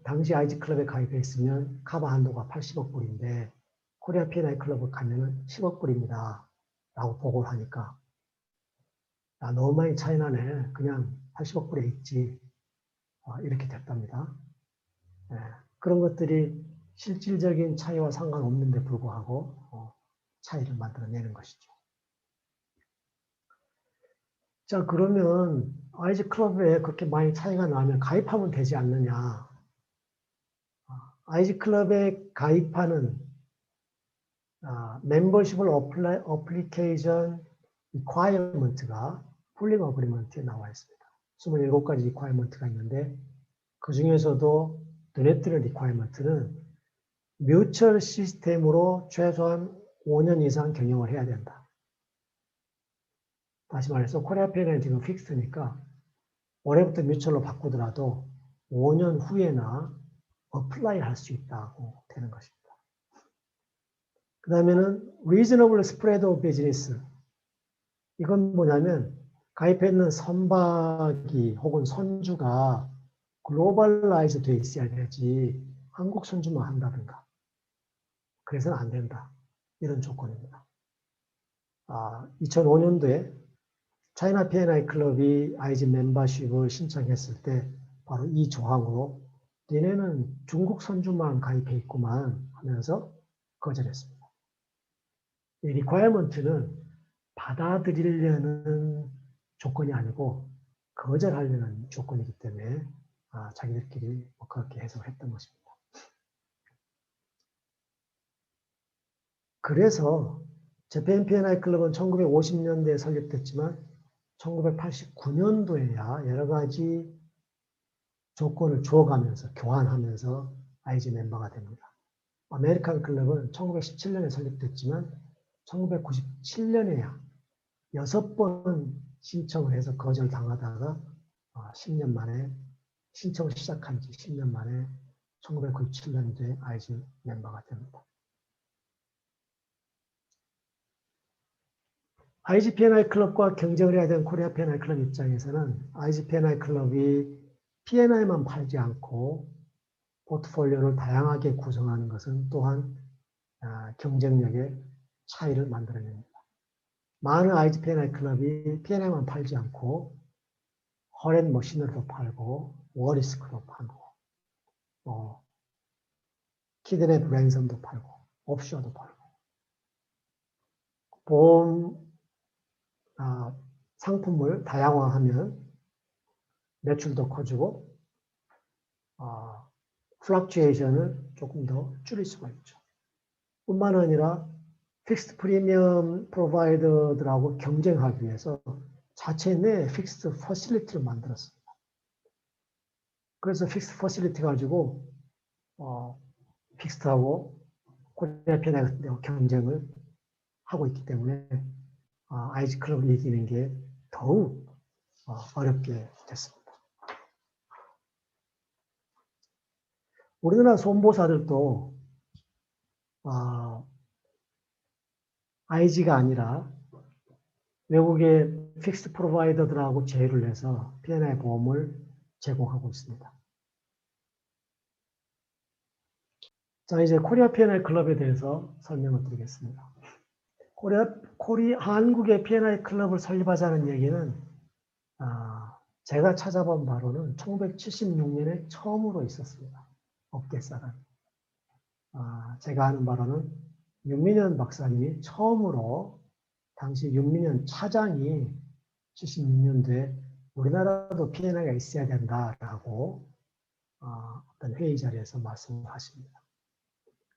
당시 IG 클럽에 가입해 있으면 커버 한도가 80억 불인데 코리아 P&I 클럽을 가면은 10억 불입니다. 라고 보고를 하니까 너무 많이 차이 나네. 그냥 80억 불에 있지. 이렇게 됐답니다. 그런 것들이 실질적인 차이와 상관없는데 불구하고 차이를 만들어내는 것이죠. 자, 그러면 IG 클럽에 그렇게 많이 차이가 나면 가입하면 되지 않느냐. IG 클럽에 가입하는 멤버십을 어플리케이션 리콰이어먼트가 폴링 어그리먼트에 나와 있습니다. 27가지 리콰이어먼트가 있는데 그 중에서도 눈에 띄는 리콰이어먼트는 뮤추얼 시스템으로 최소한 5년 이상 경영을 해야 된다. 다시 말해서 코리아 P&I는 지금 픽스니까 올해부터 뮤추얼로 바꾸더라도 5년 후에나 어플라이 할 수 있다고 되는 것입니다. 그 다음에는 reasonable spread of business. 이건 뭐냐면 가입해 있는 선박이 혹은 선주가 글로벌라이즈 돼 있어야 되지 한국 선주만 한다든가 그래서는 안 된다. 이런 조건입니다. 2005년도에 차이나 P&I 클럽이 IG 멤버십을 신청했을 때 바로 이 조항으로 니네는 중국 선주만 가입해 있구만 하면서 거절했습니다. 이 리퀘어먼트는 받아들이려는 조건이 아니고 거절하려는 조건이기 때문에 자기들끼리 그렇게 해석을 했던 것입니다. 그래서 재팬 P&I 클럽은 1950년대에 설립됐지만 1989년도에야 여러 가지 조건을 주어가면서 교환하면서 IG 멤버가 됩니다. 아메리칸 클럽은 1917년에 설립됐지만 1997년에야 6번 신청을 해서 거절당하다가 10년 만에 신청을 시작한 지 10년 만에 1997년도에 IG 멤버가 됩니다. IG P&I 클럽과 경쟁을 해야 되는 코리아 P&I 클럽 입장에서는 IG P&I 클럽이 P&I만 팔지 않고 포트폴리오를 다양하게 구성하는 것은 또한 경쟁력의 차이를 만들어냅니다. 많은 IG P&I 클럽이 P&I만 팔지 않고 허렌 머신으로도 팔고 워리스크도 팔고 키드냅 랜섬도 팔고 옵쇼도 팔고 보험 상품을 다양화하면 매출도 커지고 플럭추에이션을 조금 더 줄일 수가 있죠. 뿐만 아니라 픽스드 프리미엄 프로바이더들하고 경쟁하기 위해서 자체 내 픽스드 퍼실리티를 만들었습니다. 그래서 픽스드 퍼실리티 가지고 픽스드하고 코리아 P&I 경쟁을 하고 있기 때문에 IG 클럽을 이기는 게 더욱 어렵게 됐습니다. 우리나라 손보사들도 IG가 아니라 외국의 픽스 프로바이더들하고 제휴를 해서 P&I 보험을 제공하고 있습니다. 자, 이제 코리아 P&I 클럽에 대해서 설명을 드리겠습니다. 한국의 P&I 클럽을 설립하자는 얘기는 제가 찾아본 바로는 1976년에 처음으로 있었습니다. 업계사가. 제가 아는 바로는 윤민현 박사님이 처음으로 당시 윤민현 차장이 76년도에 우리나라도 P&I가 있어야 된다라고 어떤 회의 자리에서 말씀하십니다.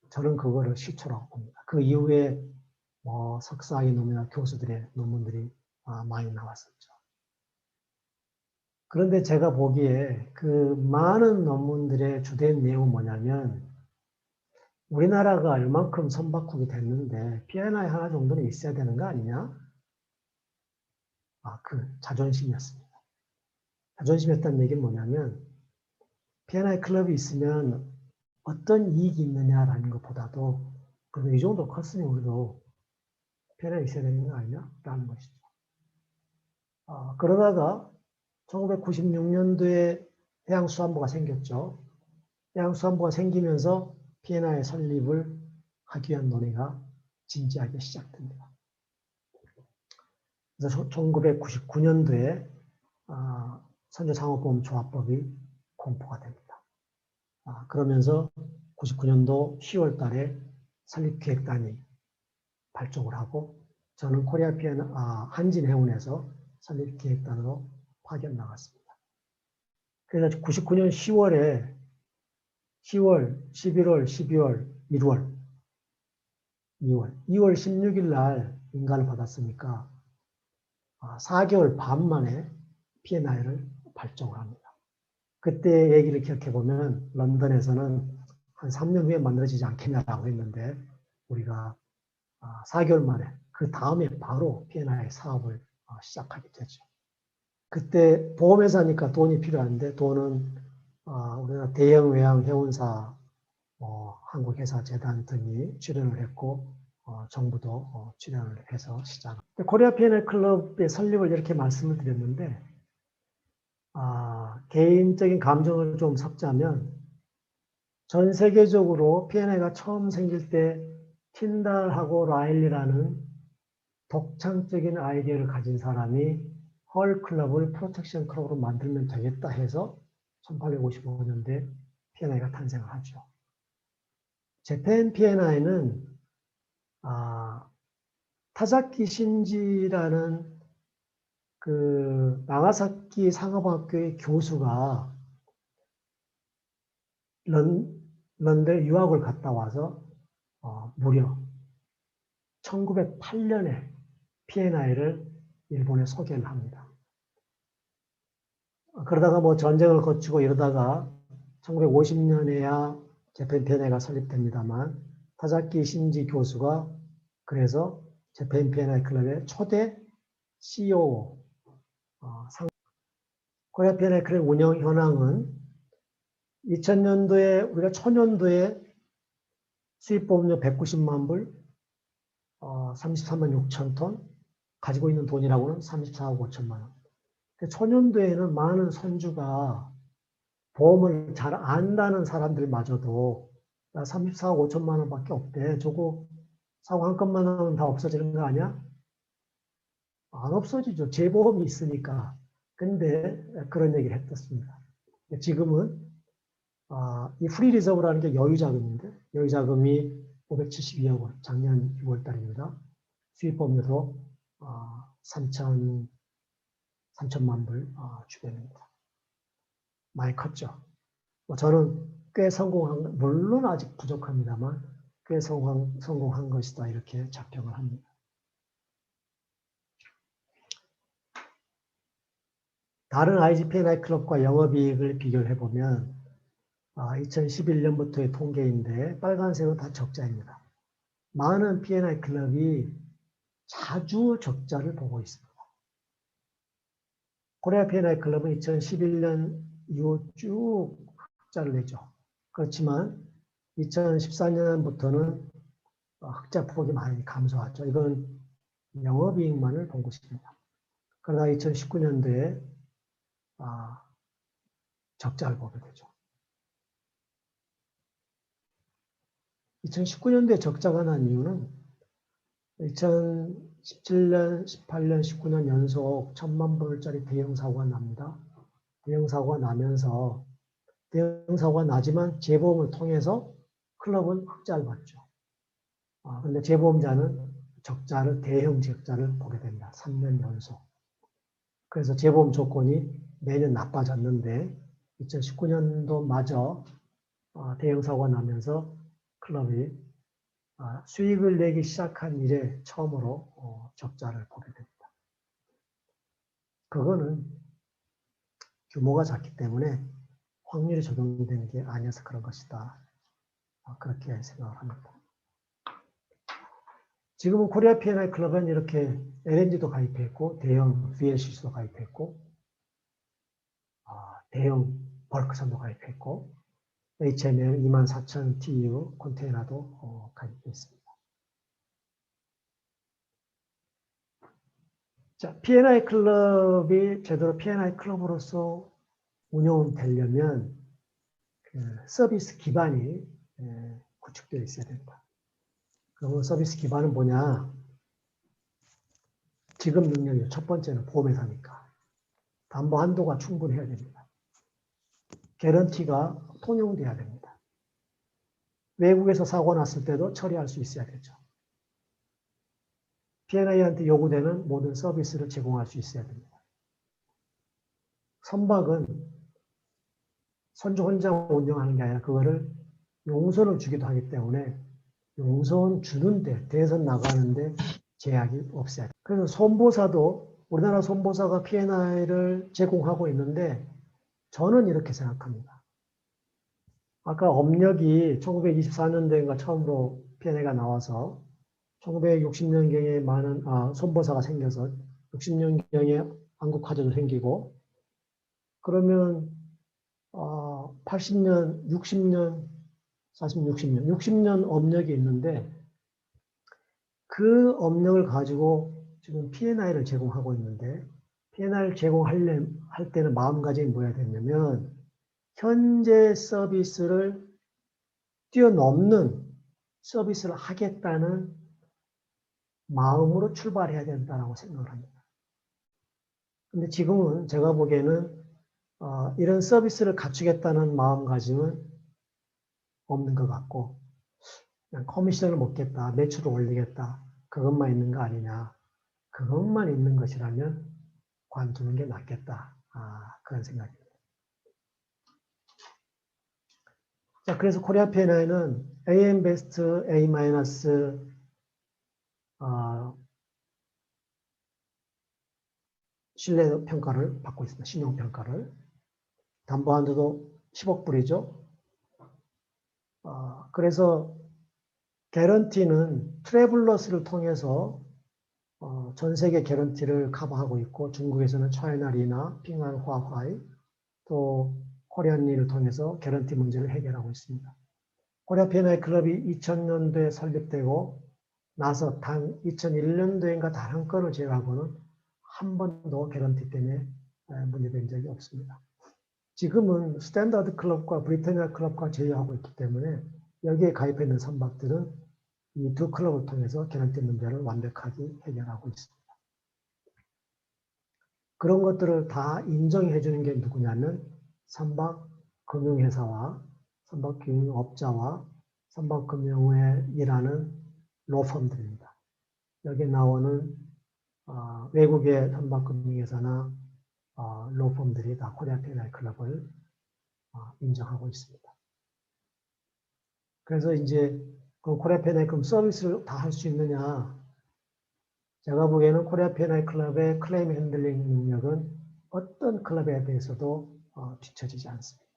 저는 그거를 시초라고 봅니다. 그 이후에 뭐 석사학위 논문이나 교수들의 논문들이 많이 나왔었죠. 그런데 제가 보기에 그 많은 논문들의 주된 내용은 뭐냐면 우리나라가 얼만큼 선박국이 됐는데 P&I 하나 정도는 있어야 되는 거 아니냐? 그 자존심이었습니다. 자존심이었다는 얘기는 뭐냐면 P&I 클럽이 있으면 어떤 이익이 있느냐라는 것보다도 그래도 이 정도 컸으니 우리도 P&I 있어야 되는 거 아니냐? 라는 것이죠. 그러다가 1996년도에 해양수산부가 생겼죠. 해양수산부가 생기면서 P&I 설립을 하기 위한 논의가 진지하게 시작됩니다. 그래서 1999년도에 선조상업보험조합법이 공포가 됩니다. 그러면서 99년도 10월 달에 설립기획단이 발족을 하고 저는 코리아 P&I 한진해운에서 설립기획단으로 파견 나갔습니다. 그래서 99년 10월에 10월, 11월, 12월, 1월, 2월 16일 날 인가를 받았으니까 4개월 반 만에 P&I를 발족을 합니다. 그때 얘기를 기억해 보면 런던에서는 한 3년 후에 만들어지지 않겠냐라고 했는데 우리가 4개월 만에 그 다음에 바로 P&I 사업을 시작하게 되죠. 그때 보험회사니까 돈이 필요한데 돈은 우리나라 대형 외항 해운사, 한국회사 재단 등이 출연을 했고 정부도 출연을 해서 시작. 코리아 P&I 클럽의 설립을 이렇게 말씀을 드렸는데 개인적인 감정을 좀 섞자면 전 세계적으로 P&I가 처음 생길 때 틴달하고 라일리라는 독창적인 아이디어를 가진 사람이 헐 클럽을 프로텍션 클럽으로 만들면 되겠다 해서 1855년대 P&I가 탄생을 하죠. 재팬 P&I는 타자키 신지라는 그 나가사키 상업학교의 교수가 런던에 유학을 갔다 와서 무려 1908년에 P&I를 일본에 소개를 합니다. 그러다가 뭐 전쟁을 거치고 이러다가 1950년에야 재팬 P&I가 설립됩니다만 타자키 신지 교수가 그래서 재팬 P&I 클럽의 초대 CEO 코리아 P&I 클럽 운영 현황은 2000년도에 우리가 초년도에 수입보험료 190만 불, 33만 6천 톤, 가지고 있는 돈이라고는 34억 5천만 원. 초년도에는 많은 선주가 보험을 잘 안다는 사람들마저도 34억 5천만 원밖에 없대. 저거 사고 한 건만 하면 다 없어지는 거 아니야? 안 없어지죠. 재보험이 있으니까. 근데 그런 얘기를 했었습니다. 지금은 이 프리 리저브라는 게 여유자금인데 여유자금이 572억 원, 작년 6월 달입니다. 수입보험료도 3천만 불 주변입니다. 많이 컸죠. 저는 꽤 성공한, 물론 아직 부족합니다만 꽤 성공한 것이다 이렇게 자평을 합니다. 다른 IGP&I 클럽과 영업이익을 비교를 해보면 2011년부터의 통계인데 빨간색은 다 적자입니다. 많은 P&I 클럽이 자주 적자를 보고 있습니다. 코리아 P&I 클럽은 2011년 이후 쭉 흑자를 내죠. 그렇지만 2014년부터는 흑자 폭이 많이 감소하죠. 이건 영업이익만을 본 것입니다. 그러나 2019년도에 적자를 보게 되죠. 2019년도에 적자가 난 이유는 2017년, 18년, 19년 연속 1,000만 불짜리 대형 사고가 납니다. 대형 사고가 나면서 대형 사고가 나지만 재보험을 통해서 클럽은 흑자를 봤죠. 근데 재보험자는 대형 적자를 보게 됩니다. 3년 연속. 그래서 재보험 조건이 매년 나빠졌는데 2019년도 마저 대형 사고가 나면서 클럽이 수익을 내기 시작한 이래 처음으로 적자를 보게 됩니다. 그거는 규모가 작기 때문에 확률이 적용되는 게 아니어서 그런 것이다. 그렇게 생각을 합니다. 지금은 코리아 P&I 클럽은 이렇게 LNG도 가입했고 대형 VLCC도 가입했고 대형 벌크선도 가입했고 HML 24,000 TEU 컨테이너도 가입되어 있습니다. 자, P&I 클럽이 제대로 P&I 클럽으로서 운영되려면 서비스 기반이 구축되어 있어야 된다. 그러면 서비스 기반은 뭐냐? 지급 능력이요. 첫 번째는 보험회사니까. 담보 한도가 충분해야 됩니다. 개런티가 통용돼야 됩니다. 외국에서 사고 났을 때도 처리할 수 있어야 되죠. P&I한테 요구되는 모든 서비스를 제공할 수 있어야 됩니다. 선박은 선주 혼자 운영하는 게 아니라 그거를 용선을 주기도 하기 때문에 용선 주는데 대선 나가는데 제약이 없어야 돼요. 그래서 손보사도 우리나라 손보사가 P&I를 제공하고 있는데 저는 이렇게 생각합니다. 아까 업력이 1924년도인가 처음으로 P&I가 나와서 1960년경에 많은 손보사가 생겨서 60년경에 한국화재도 생기고 그러면 80년, 60년, 40, 60년, 60년 업력이 있는데 그 업력을 가지고 지금 P&I를 제공하고 있는데 P&I를 제공할 때는 마음가짐이 뭐야 되냐면 현재 서비스를 뛰어넘는 서비스를 하겠다는 마음으로 출발해야 된다고 생각을 합니다. 근데 지금은 제가 보기에는 이런 서비스를 갖추겠다는 마음가짐은 없는 것 같고 그냥 커미션을 먹겠다, 매출을 올리겠다 그것만 있는 거 아니냐. 그것만 있는 것이라면 관두는 게 낫겠다. 그런 생각입니다. 자, 그래서 코리아 P&I는 AM 베스트, A 마이너스 신뢰 평가를 받고 있습니다. 신용 평가를. 담보 한도도 10억 불이죠. 그래서 개런티는 트래블러스를 통해서 전 세계 개런티를 커버하고 있고 중국에서는 차이나리나 핑안 화화이 또 코리안리를 통해서 개런티 문제를 해결하고 있습니다. 코리아 P&I 클럽이 2000년도에 설립되고 나서 단 2001년도인가 단 한 건을 제외하고는 한 번도 개런티 때문에 문제된 적이 없습니다. 지금은 스탠다드 클럽과 브리타니아 클럽과 제휴하고 있기 때문에 여기에 가입해 있는 선박들은 이 두 클럽을 통해서 개런티 문제를 완벽하게 해결하고 있습니다. 그런 것들을 다 인정해 주는 게 누구냐면 선박금융회사와 선박금융업자와 선박금융에 일하는 로펌들입니다. 여기에 나오는 외국의 선박금융회사나 로펌들이 다 코리아 P&I 클럽을 인정하고 있습니다. 그래서 이제 그 코리아 P&I 클럽 서비스를 다 할 수 있느냐? 제가 보기에는 코리아 P&I 클럽의 클레임 핸들링 능력은 어떤 클럽에 대해서도 뒤처지지 않습니다.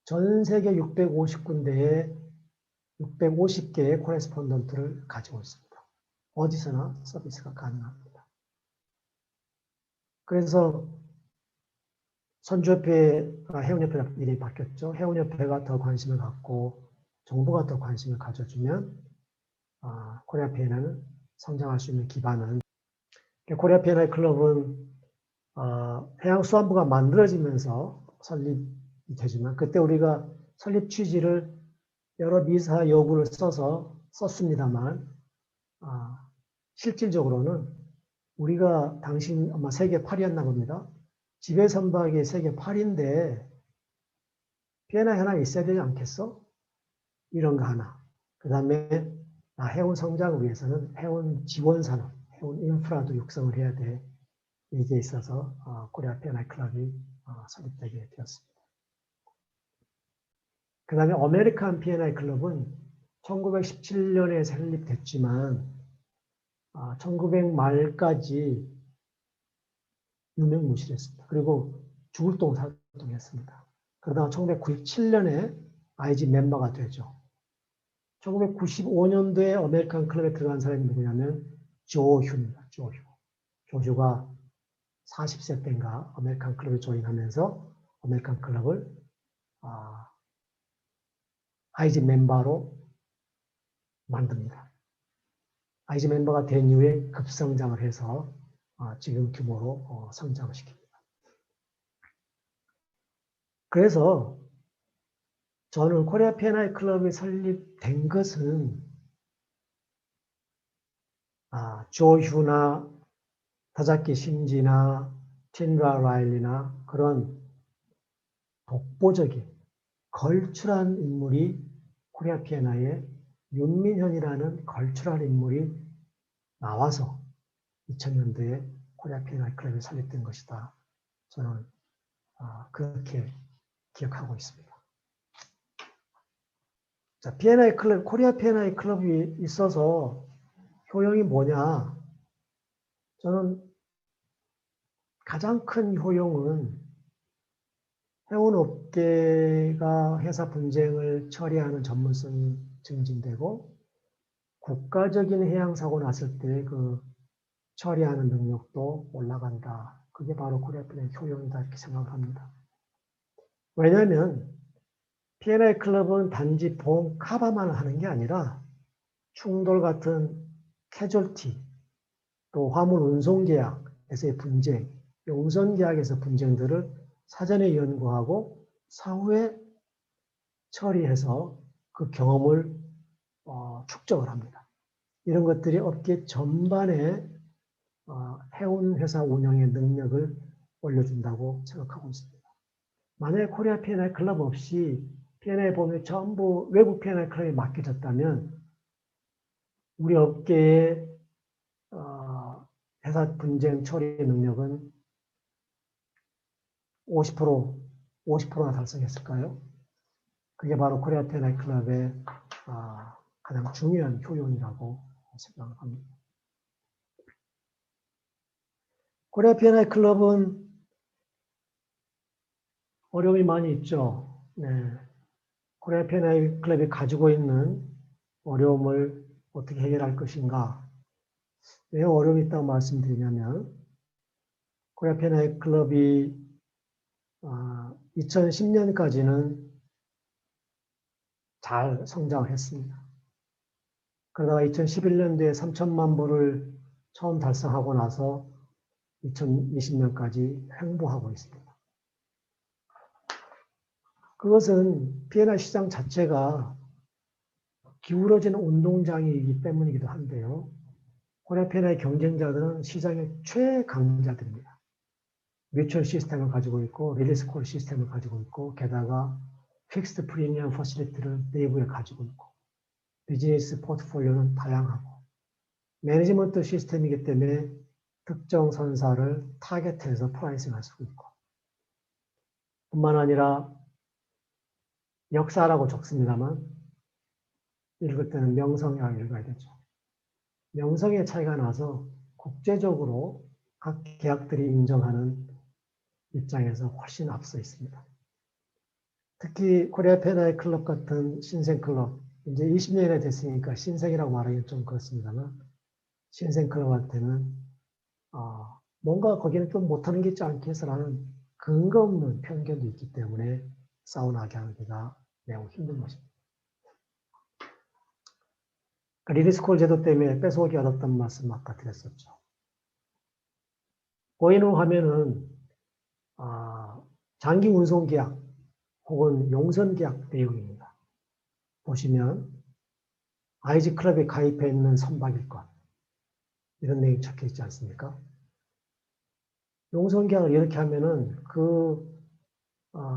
전 세계 650군데에 650개의 코레스폰던트를 가지고 있습니다. 어디서나 서비스가 가능합니다. 그래서 선주협회, 해운협회가 이름이 바뀌었죠. 해운협회가 더 관심을 갖고 정부가 더 관심을 가져주면 코리아 P&I는 성장할 수 있는 기반은 코리아 P&I 클럽은 해양수산부가 만들어지면서 설립이 되지만 그때 우리가 설립 취지를 여러 미사 요구를 썼습니다만 실질적으로는 우리가 당시 아마 세계 8위였나 봅니다. 지배선박이 세계 8위인데 P&I 하나 있어야 되지 않겠어? 이런 거 하나. 그 다음에 해운 성장을 위해서는 해운 지원 산업, 해운 인프라도 육성을 해야 돼. 이게 있어서 코리아 P&I 클럽이 설립되게 되었습니다. 그 다음에 아메리칸 P&I 클럽은 1917년에 설립됐지만 1900 말까지 유명무실했습니다. 그리고 죽을 똥 살 똥 했습니다. 그러다가 1997년에 IG 멤버가 되죠. 1995년도에 아메리칸 클럽에 들어간 사람이 누구냐면 조휴입니다. 조휴가 40세 때인가 아메리칸 클럽에 조인하면서 아메리칸 클럽을 IG 멤버로 만듭니다. IG 멤버가 된 이후에 급성장을 해서 지금 규모로 성장을 시킵니다. 그래서 저는 코리아 P&I 클럽이 설립된 것은 조휴나 타자키 신지나 틴라 라일리나 그런 독보적인 걸출한 인물이 코리아 P&I에 윤민현이라는 걸출한 인물이 나와서 2000년도에 코리아 P&I 클럽이 설립된 것이다. 저는 그렇게 기억하고 있습니다. 자, P&I 클럽, 코리아 P&I 클럽이 있어서 효용이 뭐냐? 저는 가장 큰 효용은 해운업계가 회사 분쟁을 처리하는 전문성이 증진되고 국가적인 해양사고 났을 때 그 처리하는 능력도 올라간다. 그게 바로 코리아 P&I 효용이다 이렇게 생각을 합니다. 왜냐하면 P&I 클럽은 단지 보험 커버만 하는 게 아니라 충돌 같은 캐졸티, 또 화물 운송 계약에서의 분쟁, 용선 계약에서 분쟁들을 사전에 연구하고 사후에 처리해서 그 경험을 축적을 합니다. 이런 것들이 업계 전반에 해운 회사 운영의 능력을 올려준다고 생각하고 있습니다. 만약에 코리아 P&I 클럽 없이 P&I 보험이 전부 외국 P&I 클럽에 맡겨졌다면 우리 업계의 회사 분쟁 처리 능력은 50%나 달성했을까요? 그게 바로 코리아 P&I 클럽의 가장 중요한 효용이라고 생각을 합니다. 코리아 P&I 클럽은 어려움이 많이 있죠. 네. 코리아 P&I 클럽이 가지고 있는 어려움을 어떻게 해결할 것인가. 왜 어려움이 있다고 말씀드리냐면 코리아 P&I 클럽이 2010년까지는 잘 성장을 했습니다. 그러다가 2011년도에 3천만 불을 처음 달성하고 나서 2020년까지 횡보하고 있습니다. 그것은 P&I 시장 자체가 기울어지는 운동장이기 때문이기도 한데요. 코리아 P&I 경쟁자들은 시장의 최강자들입니다. 뮤추얼 시스템을 가지고 있고 릴리스 콜 시스템을 가지고 있고 게다가 픽스드 프리미엄 퍼실리티를 내부에 가지고 있고 비즈니스 포트폴리오는 다양하고 매니지먼트 시스템이기 때문에 특정 선사를 타겟해서 프라이싱할 수 있고 뿐만 아니라 역사라고 적습니다만 읽을 때는 명성이라고 읽어야 되죠. 명성의 차이가 나서 국제적으로 각 계약들이 인정하는 입장에서 훨씬 앞서 있습니다. 특히 코리아 P&I 클럽 같은 신생 클럽, 이제 20년이 됐으니까 신생이라고 말하기는 좀 그렇습니다만 신생 클럽한테는 뭔가 거기는 좀 못하는 게 있지 않겠어라는 근거 없는 편견도 있기 때문에 싸워나게 하기가 매우 힘든 것입니다. 리리스콜 제도 때문에 뺏어오기 어렵다는 말씀 아까 드렸었죠. 보이는 화면은 장기 운송 계약 혹은 용선 계약 내용입니다. 보시면 IG 클럽에 가입해 있는 선박일것 이런 내용이 적혀 있지 않습니까? 용선 계약을 이렇게 하면은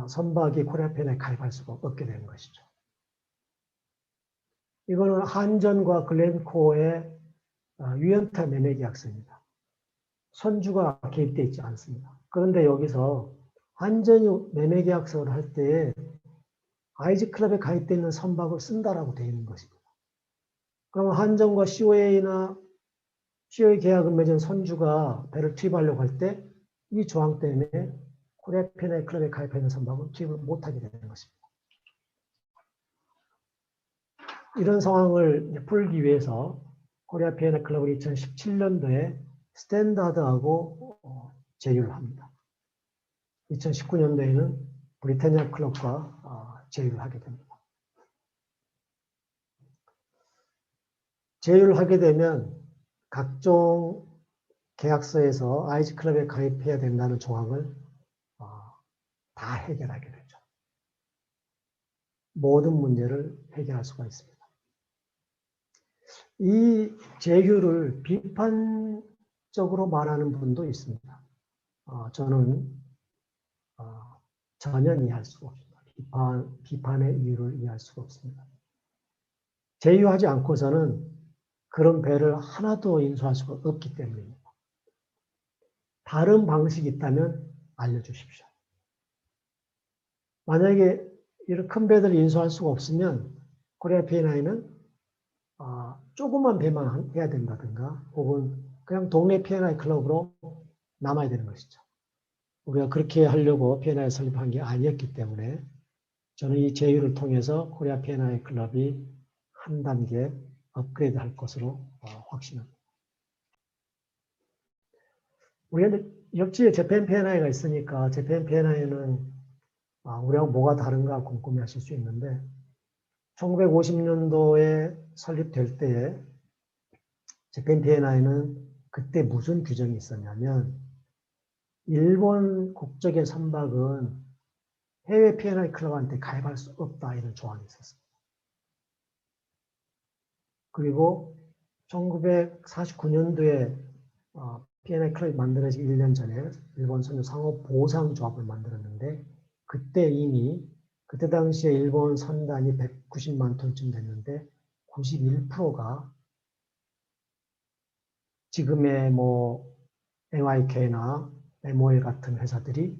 선박이 코리아 P&I에 가입할 수가 없게 되는 것이죠. 이거는 한전과 글렌코어의 유연타 매매 계약서입니다. 선주가 개입되어 있지 않습니다. 그런데 여기서 한전이 매매 계약서를 할 때 IG클럽에 가입되어 있는 선박을 쓴다라고 되어 있는 것입니다. 그럼 한전과 COA 계약을 맺은 선주가 배를 투입하려고 할 때 이 조항 때문에 코리아 P&I 클럽에 가입하는 선박은 투입을 못하게 되는 것입니다. 이런 상황을 풀기 위해서 코리아 P&I 클럽은 2017년도에 스탠다드하고 제휴를 합니다. 2019년도에는 브리타니아 클럽과 제휴를 하게 됩니다. 제휴를 하게 되면 각종 계약서에서 IG클럽에 가입해야 된다는 조항을 다 해결하게 되죠. 모든 문제를 해결할 수가 있습니다. 이 제휴를 비판적으로 말하는 분도 있습니다. 저는 전혀 이해할 수가 없습니다. 비판의 이유를 이해할 수가 없습니다. 제휴하지 않고서는 그런 배를 하나도 인수할 수가 없기 때문입니다. 다른 방식이 있다면 알려주십시오. 만약에 이런 큰 배들을 인수할 수가 없으면 코리아 P&I는 조그만 배만 해야 된다든가 혹은 그냥 동네 P&I 클럽으로 남아야 되는 것이죠. 우리가 그렇게 하려고 P&I 설립한 게 아니었기 때문에 저는 이 제휴를 통해서 코리아 P&I 클럽이 한 단계 업그레이드 할 것으로 확신합니다. 우리는 옆집에 재팬 P&I가 있으니까 재팬 P&I는 우리하고 뭐가 다른가 궁금해 하실 수 있는데 1950년도에 설립될 때에 재팬 P&I는 그때 무슨 규정이 있었냐면 일본 국적의 선박은 해외 P&I 클럽한테 가입할 수 없다 이런 조항이 있었습니다. 그리고 1949년도에 P&I 클럽이 만들어지기 1년 전에 일본 선유 상호 보상조합을 만들었는데 그때 이미 그때 당시에 일본 선단이 190만 톤쯤 됐는데 91%가 지금의 NYK나 MOL 같은 회사들이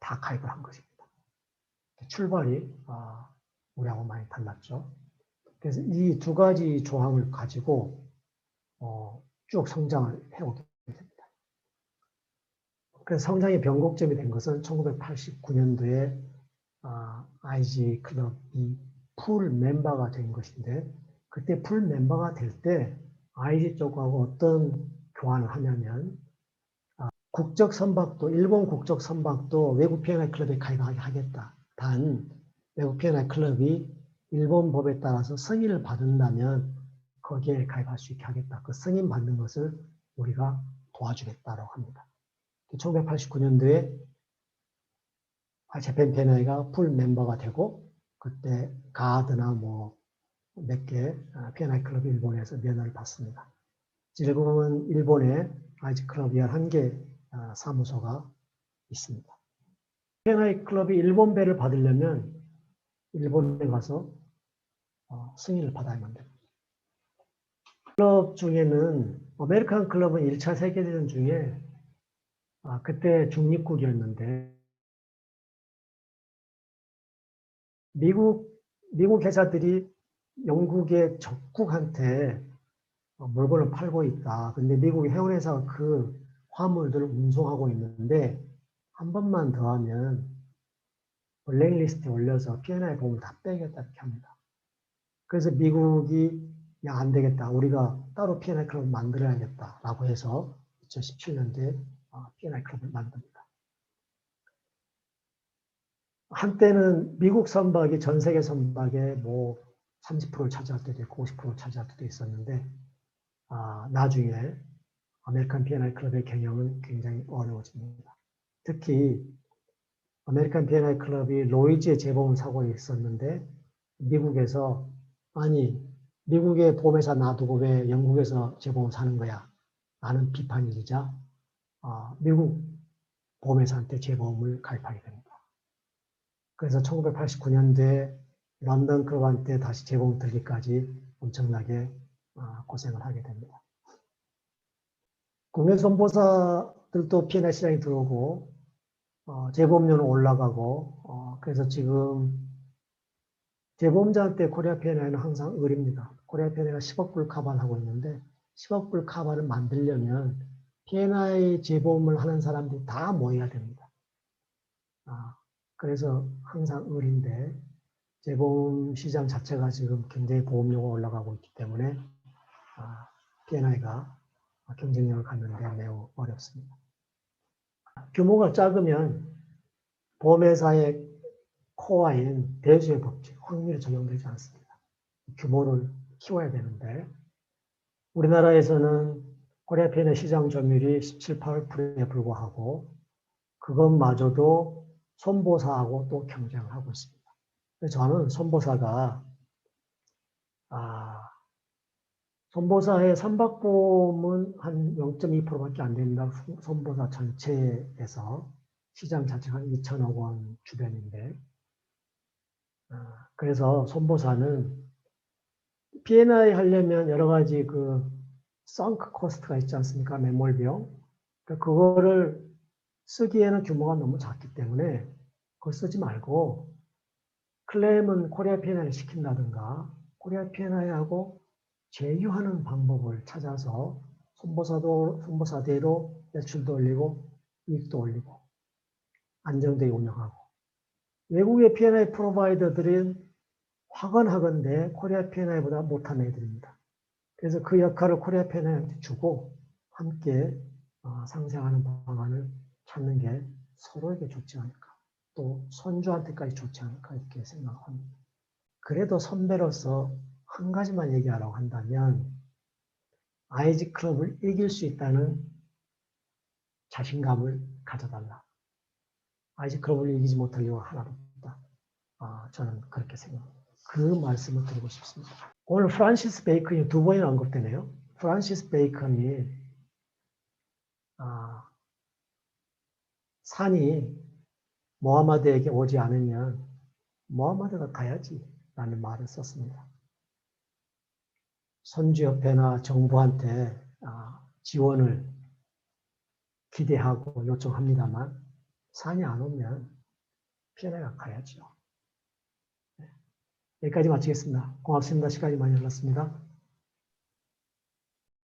다 가입을 한 것입니다. 출발이 우리하고 많이 달랐죠. 그래서 이 두 가지 조항을 가지고 쭉 성장을 해오게 됩니다. 그래서 성장의 변곡점이 된 것은 1989년도에 IG 클럽이 풀 멤버가 된 것인데 그때 풀 멤버가 될 때 IG 쪽하고 어떤 교환을 하냐면 국적 선박도 일본 국적 선박도 외국 P&I 클럽에 가입하게 하겠다. 단 외국 P&I 클럽이 일본 법에 따라서 승인을 받는다면 거기에 가입할 수 있게 하겠다. 그 승인 받는 것을 우리가 도와주겠다라고 합니다. 1989년도에 재팬 P&I가 풀 멤버가 되고 그때 가드나 몇 개 P&I 클럽이 일본에서 면허를 받습니다. 지금은 일본에 IG 클럽 11개 사무소가 있습니다. P&I 클럽이 일본 배를 받으려면 일본에 가서 승인을 받아야만 됩니다. 클럽 중에는 아메리칸 클럽은 1차 세계대전 중에 그때 중립국이었는데 미국 회사들이 영국의 적국한테 물건을 팔고 있다. 근데 미국의 해운회사가 그 화물들을 운송하고 있는데 한 번만 더 하면 블랙리스트에 올려서 P&I 보험을 다 빼겠다 이렇게 합니다. 그래서 미국이 야, 안 되겠다. 우리가 따로 P&I 클럽을 만들어야겠다라고 해서 2017년도에 P&I 클럽을 만듭니다. 한때는 미국 선박이 전 세계 선박의 30%를 차지할 때도 있고 50%를 차지할 때도 있었는데 나중에 아메리칸 P&I 클럽의 경영은 굉장히 어려워집니다. 특히 아메리칸 P&I 클럽이 로이즈의 재보험 사고가 있었는데 미국에서 미국의 보험회사 놔두고 왜 영국에서 재보험 사는 거야? 라는 비판이 일자 미국 보험회사한테 재보험을 가입하게 됩니다. 그래서 1989년도에 런던 클럽한테 다시 재봉 들기까지 엄청나게 고생을 하게 됩니다. 국내 손보사들도 P&I 시장이 들어오고 재보험료는 올라가고 그래서 지금 재보험자한테 코리아 P&I는 항상 을입니다. 코리아 P&I가 10억 불 카반하고 있는데 10억 불 카반을 만들려면 P&I 재보험을 하는 사람들이 다 모여야 됩니다. 그래서 항상 을인데 재보험 시장 자체가 지금 굉장히 보험료가 올라가고 있기 때문에 P&I가 경쟁력을 갖는 데 매우 어렵습니다. 규모가 작으면 보험회사의 코어인 대수의 법칙, 확률이 적용되지 않습니다. 규모를 키워야 되는데 우리나라에서는 코리아 P&I 시장 점유율이 17, 18%에 불과하고 그것마저도 손보사하고 또 경쟁을 하고 있습니다. 그래서 저는 손보사가 손보사의 선박보험은 한 0.2%밖에 안 됩니다. 손보사 전체에서 시장 자체가 2천억 원 주변인데 그래서 손보사는 P&I 하려면 여러 가지 썬크 코스트가 있지 않습니까? 매몰 비용. 그거를 쓰기에는 규모가 너무 작기 때문에 그걸 쓰지 말고 클레임은 코리아 P&I를 시킨다든가 코리아 P&I하고 제휴하는 방법을 찾아서 손보사대로 매출도 올리고 이익도 올리고 안정되게 운영하고 외국의 P&I 프로바이더들은 확언하건대 코리아 P&I보다 못한 애들입니다. 그래서 그 역할을 코리아 P&I한테 주고 함께 상생하는 방안을 찾는 게 서로에게 좋지 않을까. 또 손주한테까지 좋지 않을까 이렇게 생각합니다. 그래도 선배로서 한 가지만 얘기하라고 한다면 IG 클럽을 이길 수 있다는 자신감을 가져달라. IG 클럽을 이기지 못할 이유가 하나도 없다. 저는 그렇게 생각합니다. 그 말씀을 드리고 싶습니다. 오늘 프란시스 베이컨이 두 번이나 언급되네요. 프란시스 베이컨이 산이 모하마드에게 오지 않으면 모하마드가 가야지 라는 말을 썼습니다. 선주협회나 정부한테 지원을 기대하고 요청합니다만 산이 안 오면 P&I가 가야죠. 여기까지 마치겠습니다. 고맙습니다. 시간이 많이 흘렀습니다.